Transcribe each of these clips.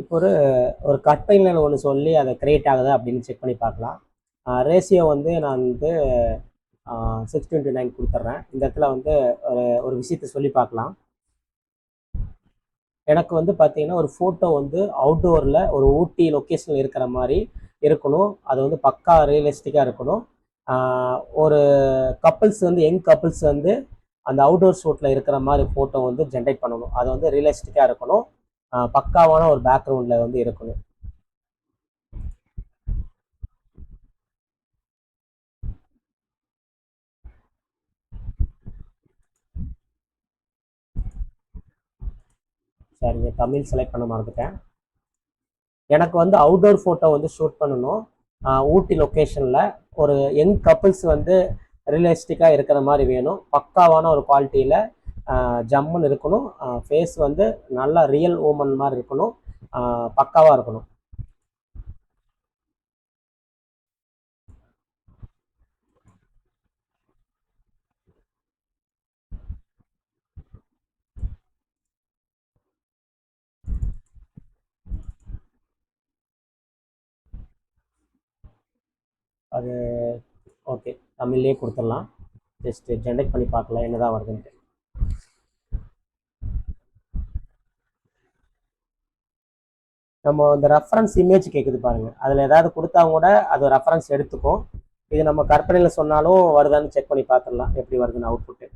இப்போ ஒரு ஒரு கட்டைனல் ஒன்று சொல்லி அதை கிரியேட் ஆகுதா அப்படின்னு செக் பண்ணி பார்க்கலாம். ரேஷியோ வந்து நான் வந்து 6:9 கொடுத்துட்றேன். இந்த இடத்துல வந்து ஒரு விஷயத்த சொல்லி பார்க்கலாம். எனக்கு வந்து பார்த்தீங்கன்னா ஒரு ஃபோட்டோ வந்து அவுட்டோரில் ஒரு ஊட்டி லொக்கேஷனில் இருக்கிற மாதிரி இருக்கணும். அது வந்து பக்கா ரியலிஸ்டிக்காக இருக்கணும். ஒரு கப்புள்ஸ் வந்து யங் கப்புள்ஸ் வந்து அந்த அவுட்டோர் ஷூட்டில் இருக்கிற மாதிரி ஃபோட்டோ வந்து ஜென்ரேட் பண்ணணும். அது வந்து ரியலிஸ்டிக்காக இருக்கணும். பக்காவான ஒரு பேக்ரவுண்டில் வந்து இருக்கணும். சரிங்க, தமிழ் செலக்ட் பண்ண மறந்துட்டேன். எனக்கு வந்து அவுட்டோர் ஃபோட்டோ வந்து ஷூட் பண்ணணும். ஊட்டி லொக்கேஷனில் ஒரு யங் கப்புள்ஸ் வந்து ரியலிஸ்டிக்காக இருக்கிற மாதிரி வேணும். பக்காவான ஒரு குவாலிட்டியில் ஜம்முன்னு இருக்கணும். ஃபேஸ் வந்து நல்லா ரியல் உமன் மாதிரி இருக்கணும். பக்காவாக இருக்கணும். அது ஓகே, தமிழ்லேயே கொடுத்துடலாம். ஜஸ்ட் ஜென்ரேட் பண்ணி பார்க்கலாம் என்னதான் வருதுன்ட்டு. நம்ம இந்த ரெஃபரன்ஸ் இமேஜ் கேட்குது பாருங்க, அதில் ஏதாவது கொடுத்தா கூட அது ரெஃபரன்ஸ் எடுத்துக்கும். இது நம்ம கற்பனையில் சொன்னாலும் வருதான்னு செக் பண்ணி பார்த்துடலாம் எப்படி வருதுன்னு அவுட்புட்டு.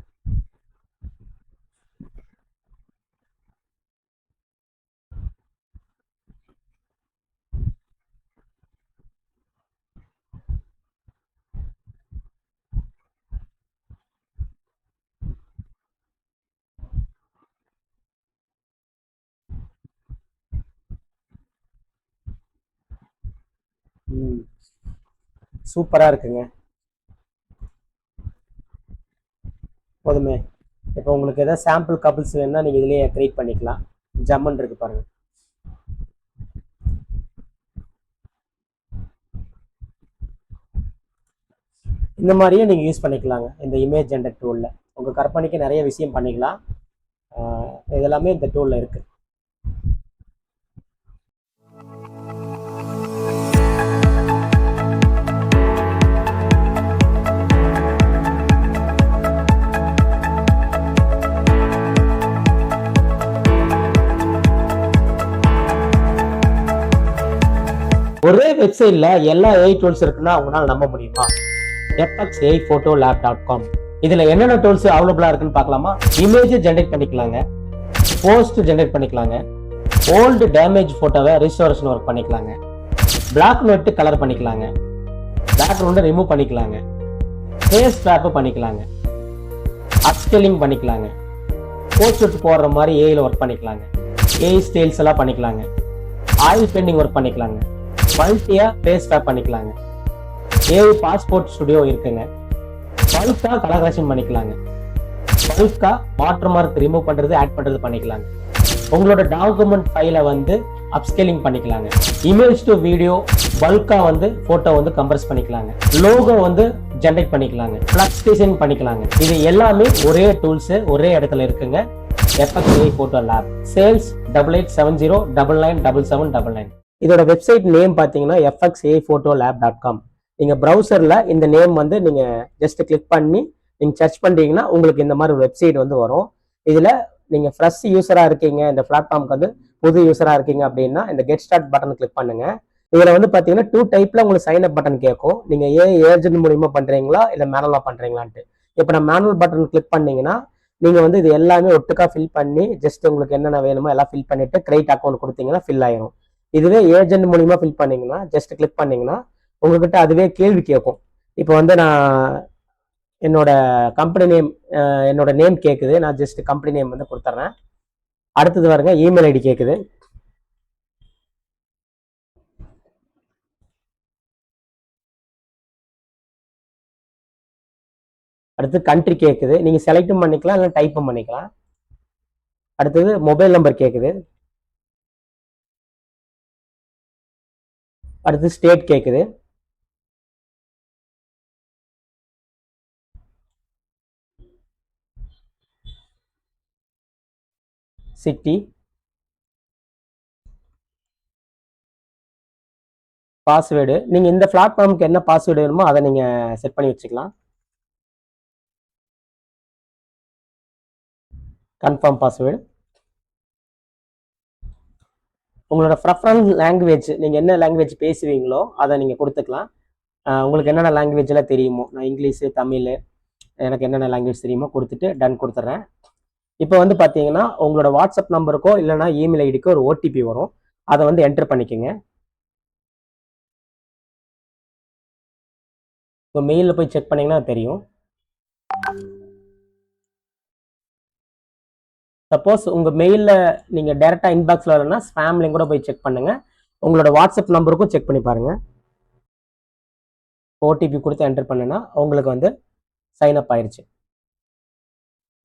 சூப்பராக இருக்குங்க. போதுமே. இப்போ உங்களுக்கு எதாவது சாம்பிள் கப்புள்ஸ் வேணுன்னா நீங்கள் இதுலேயே க்ரியேட் பண்ணிக்கலாம். ஜம்மன் இருக்கு பாருங்கள். இந்த மாதிரியே நீங்கள் யூஸ் பண்ணிக்கலாங்க இந்த இமேஜ் ஜென்ரேட் டூலில். உங்கள் கற்பனைக்கு நிறைய விஷயம் பண்ணிக்கலாம். இதெல்லாமே இந்த டூலில் இருக்குது. ஒரே வெப்சைட்ல எல்லா ஏஐ டூல்ஸ் இருக்குன்னா உங்களால நம்ப முடியுமா? fxaiphoto.lab.com. இதுல என்னென்ன டூல்ஸ் அவைலபிளா இருக்குன்னு பார்க்கலாமா? இமேஜ் ஜென்ரேட் பண்ணிக்கலாங்க, போஸ்ட் ஜென்ரேட் பண்ணிக்கலாங்க, ஓல்டு டேமேஜ் போட்டோவை ரிஸ்டோரேஷன் ஒர்க் பண்ணிக்கலாங்க, பிளாக் நோட் கலர் பண்ணிக்கலாங்க, பேக்ரவுண்டை ரிமூவ் பண்ணிக்கலாங்க, ஃபேஸ் ஸ்வாப் பண்ணிக்கலாங்க, அப்ஸ்கேலிங் பண்ணிக்கலாங்க, போஸ்ட் போடுற மாதிரி ஏஐல ஒர்க் பண்ணிக்கலாங்க, ஏஐ ஸ்டைல்ஸ் எல்லாம் பண்ணிக்கலாங்க, ஆயில் பெயிண்டிங் ஒர்க் பண்ணிக்கலாங்க, மல்டியா ஃபேஸ் ஸ்வாப் பண்ணிக்கலாங்க, ஏஐ பாஸ்போர்ட் ஸ்டுடியோ இருக்குங்க, பல்கா கலர் கரெக்ஷன் பண்ணிக்கலாங்க, பல்கா வாட்டர் மார்க் ரிமூவ் பண்றது ஆட் பண்றது பண்ணிக்கலாங்க, உங்களோட டாக்குமெண்ட் ஃபைலை வந்து அப்ஸ்கேலிங் பண்ணிக்கலாங்க, இமேஜ் டு வீடியோ பல்கா வந்து போட்டோ வந்து கம்ப்ரஸ் பண்ணிக்கலாங்க, லோகோ வந்து ஜென்ரேட் பண்ணிக்கலாங்க, ஃபிளக்ஸ் டிசைன் பண்ணிக்கலாங்க. இது எல்லாமே ஒரே டூல்ஸ் ஒரே இடத்துல இருக்குங்க. FXAI Photo Lab. சேல்ஸ் 887099977799. இதோட வெப்சைட் நேம் பார்த்தீங்கன்னா fxaiphoto.lab.com. நீங்கள் ப்ரௌசரில் இந்த நேம் வந்து நீங்கள் ஜஸ்ட் கிளிக் பண்ணி நீங்கள் சர்ச் பண்ணுறீங்கன்னா உங்களுக்கு இந்த மாதிரி ஒரு வெப்சைட் வந்து வரும். இதில் நீங்கள் ஃப்ரெஷ் யூஸராக இருக்கீங்க, இந்த பிளாட்ஃபார்முக்கு வந்து புது யூஸராக இருக்கீங்க அப்படின்னா இந்த கெட் ஸ்டார்ட் பட்டன் கிளிக் பண்ணுங்க. இதில் வந்து பார்த்தீங்கன்னா 2 டைப்பில் உங்களுக்கு சைன் அப் பட்டன் கேட்கும். நீங்கள் ஏஜென்ட் மூலியமாக பண்ணுறீங்களா இல்லை மேனுவலாக பண்ணுறீங்களான்ட்டு. இப்போ நான் மேனுவல் பட்டன் கிளிக் பண்ணீங்கன்னா நீங்கள் வந்து இது எல்லாமே ஒட்டுக்கா ஃபில் பண்ணி ஜஸ்ட் உங்களுக்கு என்னென்ன வேணுமோ எல்லாம் ஃபில் பண்ணிவிட்டு கிரெடிட் அக்கௌண்ட் கொடுத்தீங்கன்னா ஃபில் ஆயிரும். இதுவே ஏஜென்ட் மூலியமா ஃபில் பண்ணீங்கன்னா ஜஸ்ட் கிளிக் பண்ணீங்கன்னா உங்ககிட்ட அதுவே கேள்வி கேட்கும். இப்போ வந்து நான் என்னோட கம்பெனி நேம் என்னோட நேம் கேட்குது, நான் ஜஸ்ட் கம்பெனி நேம் வந்து கொடுத்துட்றேன். அடுத்தது பாருங்க, இமெயில் ஐடி கேட்குது. அடுத்து கண்ட்ரி கேட்குது, நீங்க செலக்டும் பண்ணிக்கலாம் இல்லை டைப்பும் பண்ணிக்கலாம். அடுத்தது மொபைல் நம்பர் கேட்குது. அடுத்து ஸ்டேட் கேட்குது. சிட்டி, பாஸ்வேர்டு நீங்கள் இந்த பிளாட்ஃபார்முக்கு என்ன பாஸ்வேர்டு வேணுமோ அதை நீங்கள் செட் பண்ணி வச்சுக்கலாம். Confirm password. உங்களோட ப்ரெஃபரன்ஸ் லாங்குவேஜ், நீங்கள் என்ன லாங்குவேஜ் பேசுவீங்களோ அதை நீங்கள் கொடுத்துக்கலாம். உங்களுக்கு என்னென்ன லாங்குவேஜ்லாம் தெரியுமோ, நான் இங்கிலீஷு, தமிழ், எனக்கு என்னென்ன லாங்குவேஜ் தெரியுமோ கொடுத்துட்டு டன் கொடுத்துட்றேன். இப்போ வந்து பார்த்தீங்கன்னா உங்களோட வாட்ஸ்அப் நம்பருக்கோ இல்லைனா இமெயில் ஐடிக்கோ ஒரு ஓடிபி வரும். அதை வந்து என்டர் பண்ணிக்கோங்க. இப்போ மெயிலில் போய் செக் பண்ணிங்கன்னா தெரியும். சப்போஸ் உங்கள் மெயிலில் நீங்கள் டேரெக்டாக இன்பாக்ஸில் வரலன்னா ஸ்பேம்லையும் கூட போய் செக் பண்ணுங்கள். உங்களோட வாட்ஸ்அப் நம்பருக்கும் செக் பண்ணி பாருங்கள். ஓடிபி கொடுத்து என்டர் பண்ணுன்னா உங்களுக்கு வந்து சைன் அப் ஆயிடுச்சு.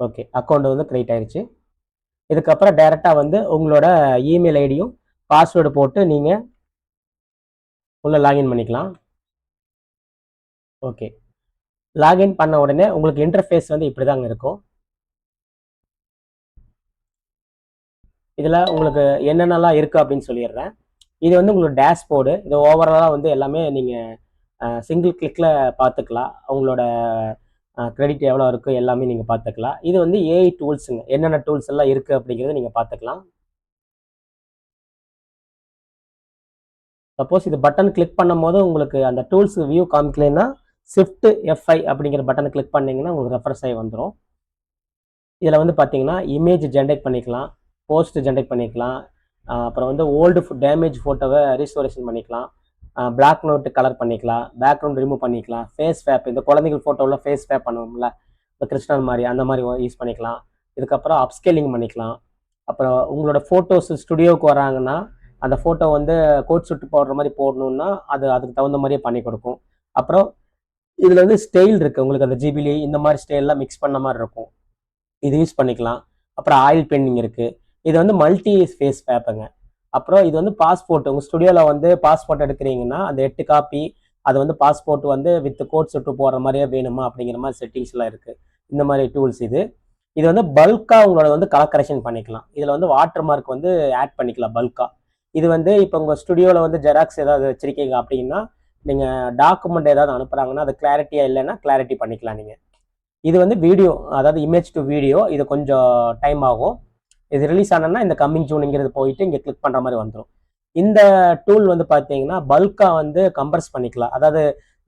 ஓகே, அக்கௌண்ட் வந்து க்ரியேட் ஆயிடுச்சு. இதுக்கப்புறம் டேரெக்டாக வந்து உங்களோட இமெயில் ஐடியும் பாஸ்வேர்டு போட்டு நீங்கள் உள்ளே லாகின் பண்ணிக்கலாம். ஓகே, லாகின் பண்ண உடனே உங்களுக்கு இன்டர்ஃபேஸ் வந்து இப்படி தாங்க இருக்கும். இதில் உங்களுக்கு என்னென்னலாம் இருக்குது அப்படின்னு சொல்லிடுறேன். இது வந்து உங்களுக்கு டேஷ்போர்டு. இது ஓவராலாக வந்து எல்லாமே நீங்கள் சிங்கிள் கிளிக்கில் பார்த்துக்கலாம். உங்களோட கிரெடிட் எவ்வளோ இருக்குது எல்லாமே நீங்கள் பார்த்துக்கலாம். இது வந்து ஏஐ டூல்ஸுங்க. என்னென்ன டூல்ஸ் எல்லாம் இருக்குது அப்படிங்கிறத நீங்கள் பார்த்துக்கலாம். சப்போஸ் இது பட்டன் கிளிக் பண்ணும் போது உங்களுக்கு அந்த டூல்ஸ் வியூ காமிக்கலைன்னா ஷிஃப்ட் F5 அப்படிங்கிற பட்டனை கிளிக் பண்ணிங்கன்னா உங்களுக்கு ரெஃபரன்ஸ் ஆகி வந்துடும். இதில் வந்து பார்த்தீங்கன்னா இமேஜ் ஜென்ரேட் பண்ணிக்கலாம், போஸ்ட் ஜென்ரேட் பண்ணிக்கலாம், அப்புறம் வந்து ஓல்டு டேமேஜ் ஃபோட்டோவை ரீஸ்டோரேஷன் பண்ணிக்கலாம், பிளாக் நோட்டு கலர் பண்ணிக்கலாம், பேக்ரவுண்ட் ரிமூவ் பண்ணிக்கலாம், ஃபேஸ் ஃபேப், இந்த குழந்தைகள் ஃபோட்டோவில் ஃபேஸ் ஃபேப் பண்ணுவோம்ல, இந்த கிருஷ்ணன் மாதிரி அந்த மாதிரி யூஸ் பண்ணிக்கலாம். இதுக்கப்புறம் அப்ஸ்கேலிங் பண்ணிக்கலாம். அப்புறம் உங்களோட ஃபோட்டோஸ் ஸ்டுடியோவுக்கு வராங்கன்னா அந்த ஃபோட்டோ வந்து கோட் சுட்டு போடுற மாதிரி போடணுன்னா அதுக்கு தகுந்த மாதிரியே பண்ணி கொடுக்கும். அப்புறம் இதில் வந்து ஸ்டைல் இருக்குது. உங்களுக்கு அந்த ஜிபிலி இந்த மாதிரி ஸ்டைல்லாம் மிக்ஸ் பண்ண மாதிரி இருக்கும், இது யூஸ் பண்ணிக்கலாம். அப்புறம் ஆயில் பெயிண்டிங் இருக்குது. இது வந்து மல்டி ஃபேஸ் பேப்புங்க. அப்புறம் இது வந்து பாஸ்போர்ட், உங்கள் ஸ்டுடியோவில் வந்து பாஸ்போர்ட் எடுக்கிறீங்கன்னா அந்த 8 காப்பி அது வந்து பாஸ்போர்ட் வந்து வித் கோட் சுட்டு போடுற மாதிரியே வேணுமா அப்படிங்கிற மாதிரி செட்டிங்ஸ்லாம் இருக்குது. இந்த மாதிரி டூல்ஸ் இது வந்து பல்காக உங்களோட வந்து கலர் கரெக்ஷன் பண்ணிக்கலாம். இதில் வந்து வாட்டர் மார்க் வந்து ஆட் பண்ணிக்கலாம் பல்காக. இது வந்து இப்போ உங்கள் ஸ்டுடியோவில் வந்து ஜெராக்ஸ் ஏதாவது வச்சுருக்கீங்க அப்படின்னா நீங்கள் டாக்குமெண்ட் ஏதாவது அனுப்புகிறாங்கன்னா அது கிளாரிட்டியாக இல்லைன்னா கிளாரிட்டி பண்ணிக்கலாம் நீங்கள். இது வந்து வீடியோ, அதாவது இமேஜ் டு வீடியோ. இது கொஞ்சம் டைம் ஆகும். இது ரிலீஸ் ஆனால் இந்த கம்மிங் ஜூனுங்கிறது போயிட்டு இங்கே கிளிக் பண்ணுற மாதிரி வந்துடும். இந்த டூல் வந்து பார்த்தீங்கன்னா பல்காக வந்து கம்ப்ரஸ் பண்ணிக்கலாம். அதாவது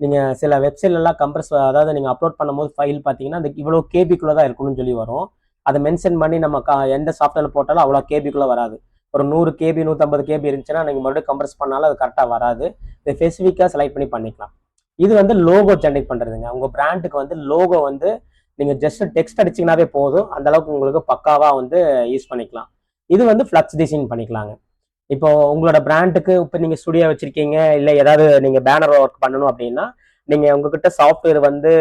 நீங்கள் சில வெப்சைட்லாம் கம்ப்ரஸ், அதாவது நீங்கள் அப்லோட் பண்ணும்போது ஃபைல் பார்த்தீங்கன்னா அந்த இவ்வளோ கேபிக்குள்ளே தான் இருக்கணும்னு சொல்லி வரும். அதை மென்ஷன் பண்ணி நம்ம எந்த சாஃப்ட்வேரில் போட்டாலும் அவ்வளோ கேபிக்குள்ளே வராது. ஒரு 100 கேபி 150 கேபி இருந்துச்சுன்னா நீங்கள் மறுபடியும் கம்ப்ரஸ் பண்ணாலும் அது கரெக்டாக வராது. இதை ஸ்பெசிஃபிக்காக செலக்ட் பண்ணி பண்ணிக்கலாம். இது வந்து லோகோ ஜென்ரேட் பண்ணுறதுங்க. உங்கள் பிராண்டுக்கு வந்து லோகோ வந்து நீங்கள் ஜஸ்ட் டெக்ஸ்ட் அடிச்சிங்கனாவே போதும், அந்த அளவுக்கு உங்களுக்கு பக்காவாக வந்து யூஸ் பண்ணிக்கலாம். இது வந்து ஃப்ளக்ஸ் டிசைன் பண்ணிக்கலாங்க. இப்போ உங்களோட பிராண்டுக்கு இப்போ நீங்கள் ஸ்டுடியோ வச்சிருக்கீங்க, இல்லை ஏதாவது நீங்கள் பேனர் ஒர்க் பண்ணணும் அப்படின்னா நீங்கள் உங்ககிட்ட சாஃப்ட்வேர் வந்து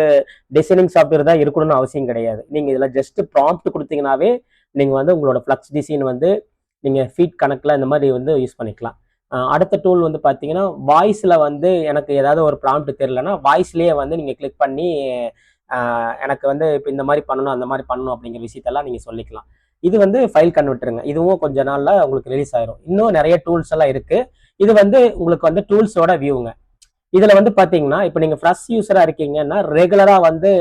டிசைனிங் சாஃப்ட்வேர் தான் இருக்கணும்னு அவசியம் கிடையாது. நீங்கள் இதில் ஜஸ்ட் ப்ராம்ப்ட் கொடுத்தீங்கன்னாவே நீங்கள் வந்து உங்களோட ஃப்ளக்ஸ் டிசைன் வந்து நீங்கள் ஃபீட் கணக்கில் இந்த மாதிரி வந்து யூஸ் பண்ணிக்கலாம். அடுத்த டூல் வந்து பார்த்தீங்கன்னா வாய்ஸில் வந்து எனக்கு ஏதாவது ஒரு ப்ராம்ப்ட் தெரியலன்னா வாய்ஸ்லேயே வந்து நீங்கள் கிளிக் பண்ணி எனக்கு வந்து இப்போ இந்த மாதிரி பண்ணணும் அந்த மாதிரி பண்ணணும் அப்படிங்கிற விஷயத்தெல்லாம் நீங்கள் சொல்லிக்கலாம். இது வந்து ஃபைல் கன்வெர்ட்டருங்க. இதுவும் கொஞ்ச நாளில் உங்களுக்கு ரிலீஸ் ஆயிரும். இன்னும் நிறைய டூல்ஸ் எல்லாம் இருக்குது. இது வந்து உங்களுக்கு வந்து டூல்ஸோட வியூங்க. இதில் வந்து பார்த்தீங்கன்னா இப்போ நீங்கள் ஃப்ரெஷ் யூஸராக இருக்கீங்கன்னா ரெகுலராக வந்து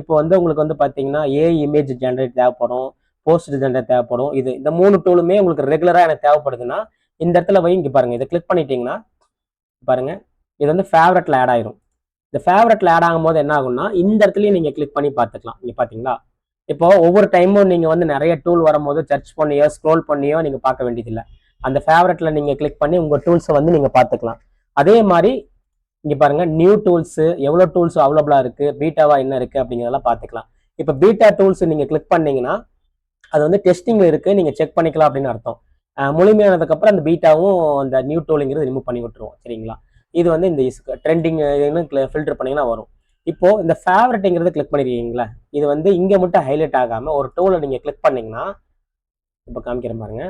இப்போ வந்து உங்களுக்கு வந்து பார்த்தீங்கன்னா ஏஐ இமேஜ் ஜென்ரேட் தேவைப்படும், போஸ்ட் ஜென்ரேட் தேவைப்படும். இந்த 3 டூலுமே உங்களுக்கு ரெகுலராக எனக்கு தேவைப்படுதுன்னா இந்த இடத்துல போய் இங்கே பாருங்கள், இதை கிளிக் பண்ணிட்டீங்கன்னா பாருங்கள் இது வந்து ஃபேவரட்டில் ஆட் ஆயிரும். இந்த ஃபேவரட்டில் ஆட் ஆகும் போது என்ன ஆகும்னா இந்த இடத்துலையும் நீங்கள் கிளிக் பண்ணி பார்த்துக்கலாம். இங்கே பார்த்தீங்களா, இப்போ ஒவ்வொரு டைமும் நீங்கள் வந்து நிறைய டூல் வரும்போது சர்ச் பண்ணியோ ஸ்க்ரோல் பண்ணியோ நீங்கள் பார்க்க வேண்டியதில்லை. அந்த ஃபேவரட்டில் நீங்கள் கிளிக் பண்ணி உங்கள் டூல்ஸை வந்து நீங்கள் பார்த்துக்கலாம். அதே மாதிரி இங்கே பாருங்கள் நியூ டூல்ஸு எவ்வளோ டூல்ஸ் அவைலபிளாக இருக்குது, பீட்டாவா என்ன இருக்குது அப்படிங்கிறதெல்லாம் பார்த்துக்கலாம். இப்போ பீட்டா டூல்ஸ் நீங்கள் கிளிக் பண்ணிங்கன்னா அது வந்து டெஸ்டிங்கில் இருக்குது, நீங்கள் செக் பண்ணிக்கலாம் அப்படின்னு அர்த்தம். முழுமையானதுக்கப்புறம் அந்த பீட்டாவும் அந்த நியூ டூலுங்கிறது ரிமூவ் பண்ணி விட்டுருவோம். சரிங்களா, இது வந்து இந்த ட்ரெண்டிங் ஃபில்டர் பண்ணிங்கன்னா வரும். இப்போது இந்த ஃபேவரட்டுங்கிறது கிளிக் பண்ணிருக்கீங்களா, இது வந்து இங்கே மட்டும் ஹைலைட் ஆகாமல் ஒரு டூலை நீங்கள் கிளிக் பண்ணிங்கன்னா இப்போ காமிக்கிற பாருங்க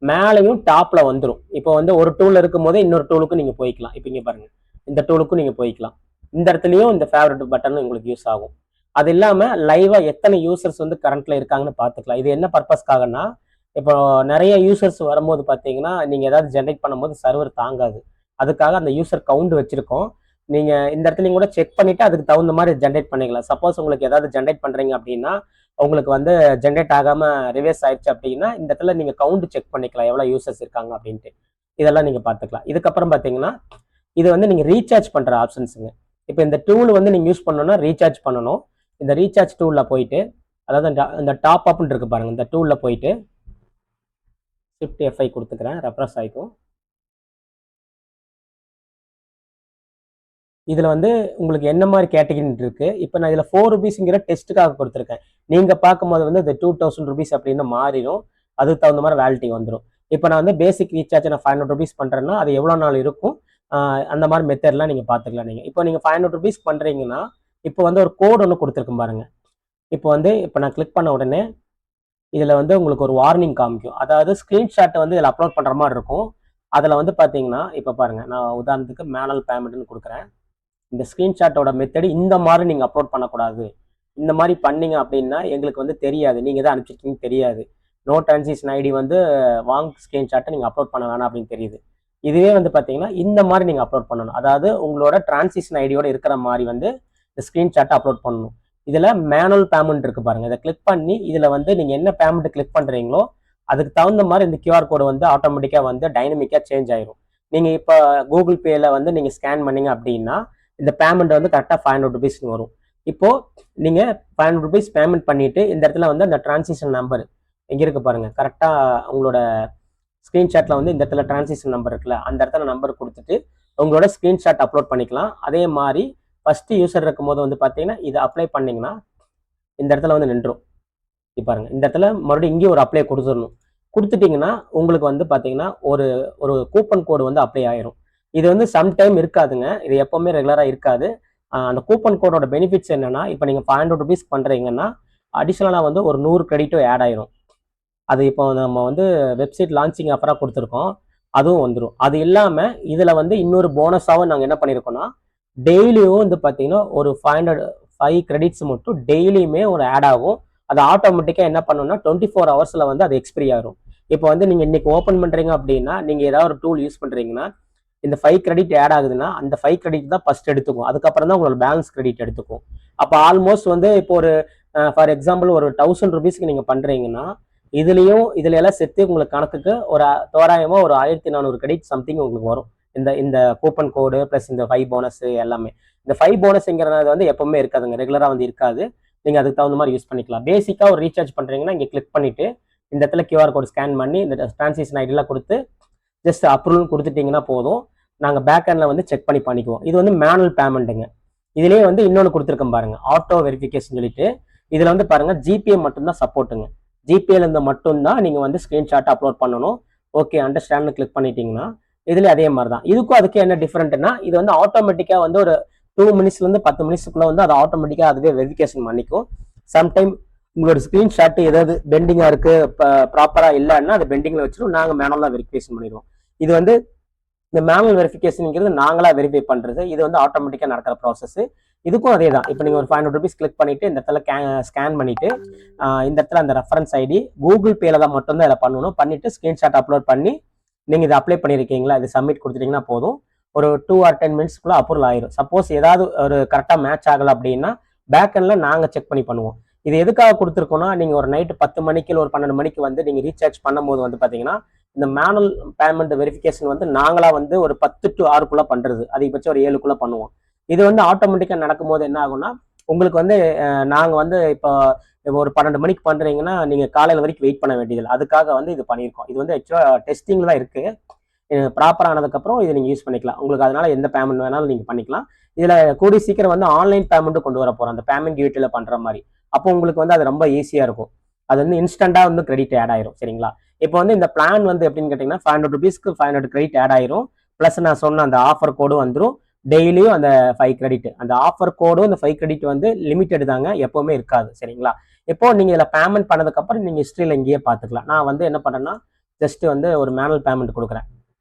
மேலேயும் டாப்பில் வந்துடும். இப்போ வந்து ஒரு டூல் இருக்கும் போதே இன்னொரு டூலுக்கும் நீங்கள் போய்க்கலாம். இப்போ இங்கே பாருங்கள் இந்த டூலுக்கும் நீங்கள் போய்க்கலாம். இந்த இடத்துலையும் இந்த ஃபேவரட் பட்டன் உங்களுக்கு யூஸ் ஆகும். அது இல்லாமல் லைவாக எத்தனை யூசர்ஸ் வந்து கரண்ட்டில் இருக்காங்கன்னு பார்த்துக்கலாம். இது என்ன பர்பஸ்க்காகனா இப்போ நிறைய யூசர்ஸ் வரும்போது பார்த்தீங்கன்னா நீங்கள் ஏதாவது ஜென்ரேட் பண்ணும்போது சர்வர் தாங்காது. அதுக்காக அந்த யூசர் கவுண்ட் வச்சிருக்கோம். நீங்க இந்த இடத்துல கூட செக் பண்ணிட்டு அதுக்கு தகுந்த மாதிரி ஜென்ரேட் பண்ணிக்கலாம். சப்போஸ் உங்களுக்கு ஏதாவது ஜென்ரேட் பண்றீங்க அப்படின்னா உங்களுக்கு வந்து ஜென்ரேட் ஆகாம ரிவர்ஸ் ஆயிடுச்சு அப்படின்னா இந்த இடத்துல நீங்க கவுண்ட் செக் பண்ணிக்கலாம் எவ்வளவு யூசர்ஸ் இருக்காங்க அப்படின்ட்டு. இதெல்லாம் நீங்க பார்த்துக்கலாம். இதுக்கப்புறம் பார்த்தீங்கன்னா இது வந்து நீங்க ரீசார்ஜ் பண்ற ஆப்ஷன்ஸுங்க. இப்போ இந்த டூல் வந்து நீங்க யூஸ் பண்ணணும்னா ரீசார்ஜ் பண்ணணும். இந்த ரீசார்ஜ் டூல்ல போயிட்டு அதாவது இந்த டாப் அப்னு இருக்கு பாருங்க, இந்த டூல்ல போயிட்டு ஷிஃப்ட் F5 கொடுத்துக்கிறேன், ரெஃப்ரெஷ் ஆயிக்கும். இதுல வந்து உங்களுக்கு என்ன மாதிரி கேட்டகரி இருக்கு. இப்போ நான் இதுல 4 ரூபீஸ்ங்கிற டெஸ்ட்டுக்காக கொடுத்துருக்கேன். நீங்க பார்க்கும்போது வந்து இந்த 2000 ரூபீஸ் அப்படின்னு மாறிடும். அதுக்கு தகுந்த மாதிரி வேலிட்டி வந்துடும். இப்போ நான் வந்து பேசிக் ரீசார்ஜ் நான் 500 ரூபீஸ் பண்றேன்னா அது எவ்வளவு நாள் இருக்கும், அந்த மாதிரி மெத்தட்லாம் நீங்க பாத்துக்கலாம். நீங்க இப்போ நீங்க 500 ரூபீஸ் பண்றீங்கன்னா இப்போ வந்து ஒரு கோட் ஒன்று கொடுத்துருக்கும் பாருங்க. இப்போ வந்து இப்போ நான் கிளிக் பண்ண உடனே இதுல வந்து உங்களுக்கு ஒரு வார்னிங் காமிக்கும். அதாவது ஸ்கிரீன்ஷாட்டை வந்து இதில் அப்லோட் பண்ற மாதிரி இருக்கும். அதுல வந்து பாத்தீங்கன்னா இப்போ பாருங்க, நான் உதாரணத்துக்கு மேனுவல் பேமெண்ட்னு கொடுக்குறேன். இந்த ஸ்கிரீன்ஷாட்டோட மெத்தட் இந்த மாதிரி நீங்க அப்லோட் பண்ணக்கூடாது. இந்த மாதிரி பண்ணீங்க அப்படின்னா எங்களுக்கு வந்து தெரியாது, நீங்க தான் அனுப்பிச்சிருக்கீங்க தெரியாது. நோ டிரான்சிஷன் ஐடி வந்து வாங் ஸ்கிரீன்ஷாட்டை நீங்க அப்லோட் பண்ண வேணாம் அப்படின்னு தெரியுது. இதுவே வந்து பாத்தீங்கன்னா இந்த மாதிரி நீங்க அப்லோட் பண்ணணும். அதாவது உங்களோட டிரான்சிஷன் ஐடியோட இருக்கிற மாதிரி வந்து இந்த ஸ்கிரீன்ஷாட்டை அப்லோட் பண்ணணும். இதுல மேனுவல் பேமெண்ட் இருக்கு பாருங்க, இதை கிளிக் பண்ணி இதுல வந்து நீங்க என்ன பேமெண்ட் கிளிக் பண்றீங்களோ அதுக்கு தகுந்த மாதிரி இந்த கியூஆர் கோடு வந்து ஆட்டோமேட்டிக்கா வந்து டைனமிக்கா சேஞ்ச் ஆயிரும். நீங்க இப்போ கூகுள் பேல வந்து நீங்க ஸ்கேன் பண்ணீங்க அப்படின்னா இந்த பேமெண்ட் வந்து கரெக்டாக 500 ரூபீஸ்னு வரும். இப்போ நீங்க 500 ரூபீஸ் பேமெண்ட் பண்ணிட்டு இந்த இடத்துல வந்து அந்த டிரான்சிஷன் நம்பர் எங்க இருக்கு பாருங்க, கரெக்டா உங்களோட ஸ்கிரீன்ஷாட்ல வந்து இந்த இடத்துல டிரான்சிஷன் நம்பர் இருக்குல்ல, அந்த இடத்துல நம்பர் கொடுத்துட்டு உங்களோட ஸ்கிரீன்ஷாட் அப்லோட் பண்ணிக்கலாம். அதே மாதிரி ஃபர்ஸ்ட் யூசர் இருக்கும்போது வந்து பார்த்தீங்கன்னா இதை அப்ளை பண்ணீங்கன்னா இந்த இடத்துல வந்து நின்றும். இப்போ பாருங்க, இந்த இடத்துல மறுபடியும் இங்கேயும் ஒரு அப்ளை கொடுத்துடணும். கொடுத்துட்டீங்கன்னா உங்களுக்கு வந்து பார்த்தீங்கன்னா ஒரு ஒரு கூப்பன் கோடு வந்து அப்ளை ஆயிரும். இது வந்து சம்டைம் இருக்காதுங்க, இது எப்பவுமே ரெகுலரா இருக்காது. அந்த கூப்பன் கோடோட பெனிஃபிட்ஸ் என்னன்னா, இப்போ நீங்க 500 ரூபீஸ் பண்றீங்கன்னா அடிஷனலா வந்து ஒரு 100 கிரெடிட்டோ ஆட் ஆயிரும். அது இப்போ நம்ம வந்து வெப்சைட் லான்ச்சிங் ஆஃபரா கொடுத்துருக்கோம், அதுவும் வந்துடும். அது இல்லாம இதுல வந்து இன்னொரு போனஸாவும் நாங்க என்ன பண்ணிருக்கோம்னா டெய்லியும் வந்து பாத்தீங்கன்னா ஒரு 505 கிரெடிட்ஸ் மட்டும் டெய்லியுமே ஒரு ஆட் ஆகும். அது ஆட்டோமேட்டிக்கா என்ன பண்ணணும்னா 24 ஹவர்ஸ்ல வந்து அது எக்ஸ்பிரி ஆகும். இப்போ வந்து நீங்க இன்னைக்கு ஓப்பன் பண்றீங்க அப்படின்னா நீங்க ஏதாவது ஒரு டூல் யூஸ் பண்றீங்கன்னா இந்த 5 கிரெடிட் ஆட் ஆகுதுன்னா அந்த 5 கிரெடிட் தான் ஃபர்ஸ்ட் எடுத்துக்கும். அதுக்கப்புறம் தான் உங்களோட பேலன்ஸ் கிரெடிட் எடுத்துக்கும். அப்போ ஆல்மோஸ்ட் வந்து இப்போ ஒரு ஃபார் எக்ஸாம்பிள் ஒரு 1000 ரூபீஸ்க்கு நீங்க பண்றீங்கன்னா இதுல எல்லாம் சேர்த்து உங்களுக்கு கணக்குக்கு ஒரு தோராயமா ஒரு 1400 கிரெடிட் சம்திங் உங்களுக்கு வரும். இந்த இந்த கூப்பன் கோடு பிளஸ் இந்த 5 போனஸ் எல்லாமே. இந்த 5 போனஸ்ங்கிறது வந்து எப்பவுமே இருக்காதுங்க, ரெகுலரா வந்து இருக்காது. நீங்க அதுக்கு தகுந்த மாதிரி யூஸ் பண்ணிக்கலாம். பேசிக்கா ஒரு ரீசார்ஜ் பண்றீங்கன்னா இங்க கிளிக் பண்ணிட்டு இந்த இடத்துல கியூஆர் கோட் ஸ்கேன் பண்ணி இந்த டிரான்சாக்ஷன் ஐடியெல்லாம் கொடுத்து ஜஸ்ட் அப்ரூவல் கொடுத்துட்டீங்கன்னா போதும். நாங்கள் பேக் எண்ட்ல வந்து செக் பண்ணி பண்ணிக்குவோம். இது வந்து மேனுவல் பேமெண்ட்டுங்க. இதுலேயே வந்து இன்னொன்று கொடுத்துருக்கோம் பாருங்க, ஆட்டோ வெரிஃபிகேஷன் சொல்லிட்டு. இதுல வந்து பாருங்க ஜிபே மட்டும்தான் சப்போர்ட்டுங்க. ஜிபேல இருந்து மட்டும்தான் நீங்க வந்து ஸ்கிரீன்ஷாட் அப்லோட் பண்ணணும். ஓகே அண்டர்ஸ்டாண்ட் கிளிக் பண்ணிட்டீங்கன்னா இதுல அதே மாதிரி தான். இதுக்கும் அதுக்கு என்ன டிஃபரெண்ட்னா இது வந்து ஆட்டோமேட்டிக்கா வந்து ஒரு 2 மினிட்ஸ்ல இருந்து 10 மினிட்ஸ்க்குள்ள வந்து அது ஆட்டோமேட்டிக்கா அதுவே வெரிஃபிகேஷன் பண்ணிக்கும். சம்டைம் உங்களோட ஸ்கிரீன்ஷாட் ஏதாவது பெண்டிங்கா இருக்கு, ப்ராப்பரா இல்லைன்னா அது பெண்டிங்ல வச்சிடும், நாங்க மேனுவலா வெரிஃபிகேஷன் பண்ணிடுவோம். இது வந்து இந்த மேனுவல் வெரிஃபிகேஷன்ங்கிறது நாங்களா வெரிஃபை பண்றது, இது வந்து ஆட்டோமேட்டிக்கா நடக்கிற ப்ராசஸ். இதுக்கும் அதே தான். இப்போ நீங்க ஒரு 500 ரூபீஸ் கிளிக் பண்ணிட்டு இந்த இடத்துல ஸ்கேன் பண்ணிட்டு இந்த இடத்துல அந்த ரெஃபரன்ஸ் ஐடி கூகுள் பேல தான் மட்டும்தான் இதில் பண்ணணும். பண்ணிட்டு ஸ்கிரீன்ஷாட் அப்லோட் பண்ணி நீங்க இதை அப்ளை பண்ணிருக்கீங்களா, இது சப்மிட் கொடுத்துட்டீங்கன்னா போதும். ஒரு 2 or 10 மினிட்ஸ்க்குள்ள அப்ரூவல் ஆயிரும். சப்போஸ் ஏதாவது ஒரு கரெக்டா மேட்ச் ஆகல அப்படின்னா பேக் எண்ட்ல நாங்க செக் பண்ணி பண்ணுவோம். இது எதுக்காக கொடுத்துருக்கோம்னா நீங்க ஒரு நைட்டு 10 மணிக்கு இல்லை ஒரு 12 மணிக்கு வந்து நீங்க ரீசார்ஜ் பண்ணும்போது வந்து பாத்தீங்கன்னா இந்த மேனுவல் பேமெண்ட் வெரிஃபிகேஷன் வந்து நாங்களா வந்து ஒரு 10 to 6 பண்றது, அதிகபட்சம் ஒரு 7 பண்ணுவோம். இது வந்து ஆட்டோமேட்டிக்கா நடக்கும்போது என்ன ஆகும்னா உங்களுக்கு வந்து நாங்க வந்து இப்போ ஒரு 12 மணிக்கு பண்றீங்கன்னா நீங்க காலையில வரைக்கும் வெயிட் பண்ண வேண்டியதில்லை. அதுக்காக வந்து இது பண்ணியிருக்கோம். இது வந்து ஆக்சுவலா டெஸ்டிங்ல தான் இருக்கு. ப்ராப்பர் ஆனதுக்கப்புறம் இதை நீங்க யூஸ் பண்ணிக்கலாம். உங்களுக்கு அதனால எந்த பேமெண்ட் வேணாலும் நீங்க பண்ணிக்கலாம். இதுல கூடி சீக்கிரம் வந்து ஆன்லைன் பேமெண்ட்டும் கொண்டு வர போறோம், அந்த பேமெண்ட் கேட்வேல பண்ற மாதிரி. அப்போ உங்களுக்கு வந்து அது ரொம்ப ஈஸியா இருக்கும். அது வந்து இன்ஸ்டன்டா வந்து கிரெடிட் ஆட் ஆயிரும். சரிங்களா? இப்போ வந்து இந்த பிளான் வந்து எப்படின்னு கேட்டீங்கன்னா 500 ரூபீஸ்க்கு 500 கிரெடிட் ஆட் ஆயிரும். பிளஸ் நான் சொன்ன அந்த ஆஃபர் கோடும் வந்துடும். டெய்லியும் அந்த 5 கிரெடிட், அந்த ஆஃபர் கோடும் அந்த 5 கிரெடிட் வந்து லிமிட்டட் தாங்க, எப்பவுமே இருக்காது. சரிங்களா? இப்போ நீங்க இதுல பேமெண்ட் பண்ணதுக்கு அப்புறம் நீங்க ஹிஸ்டரியில இங்கேயே பார்த்துக்கலாம். நான் வந்து என்ன பண்றேன்னா ஜஸ்ட் வந்து ஒரு மேனுவல் பேமெண்ட் கொடுக்குறேன்.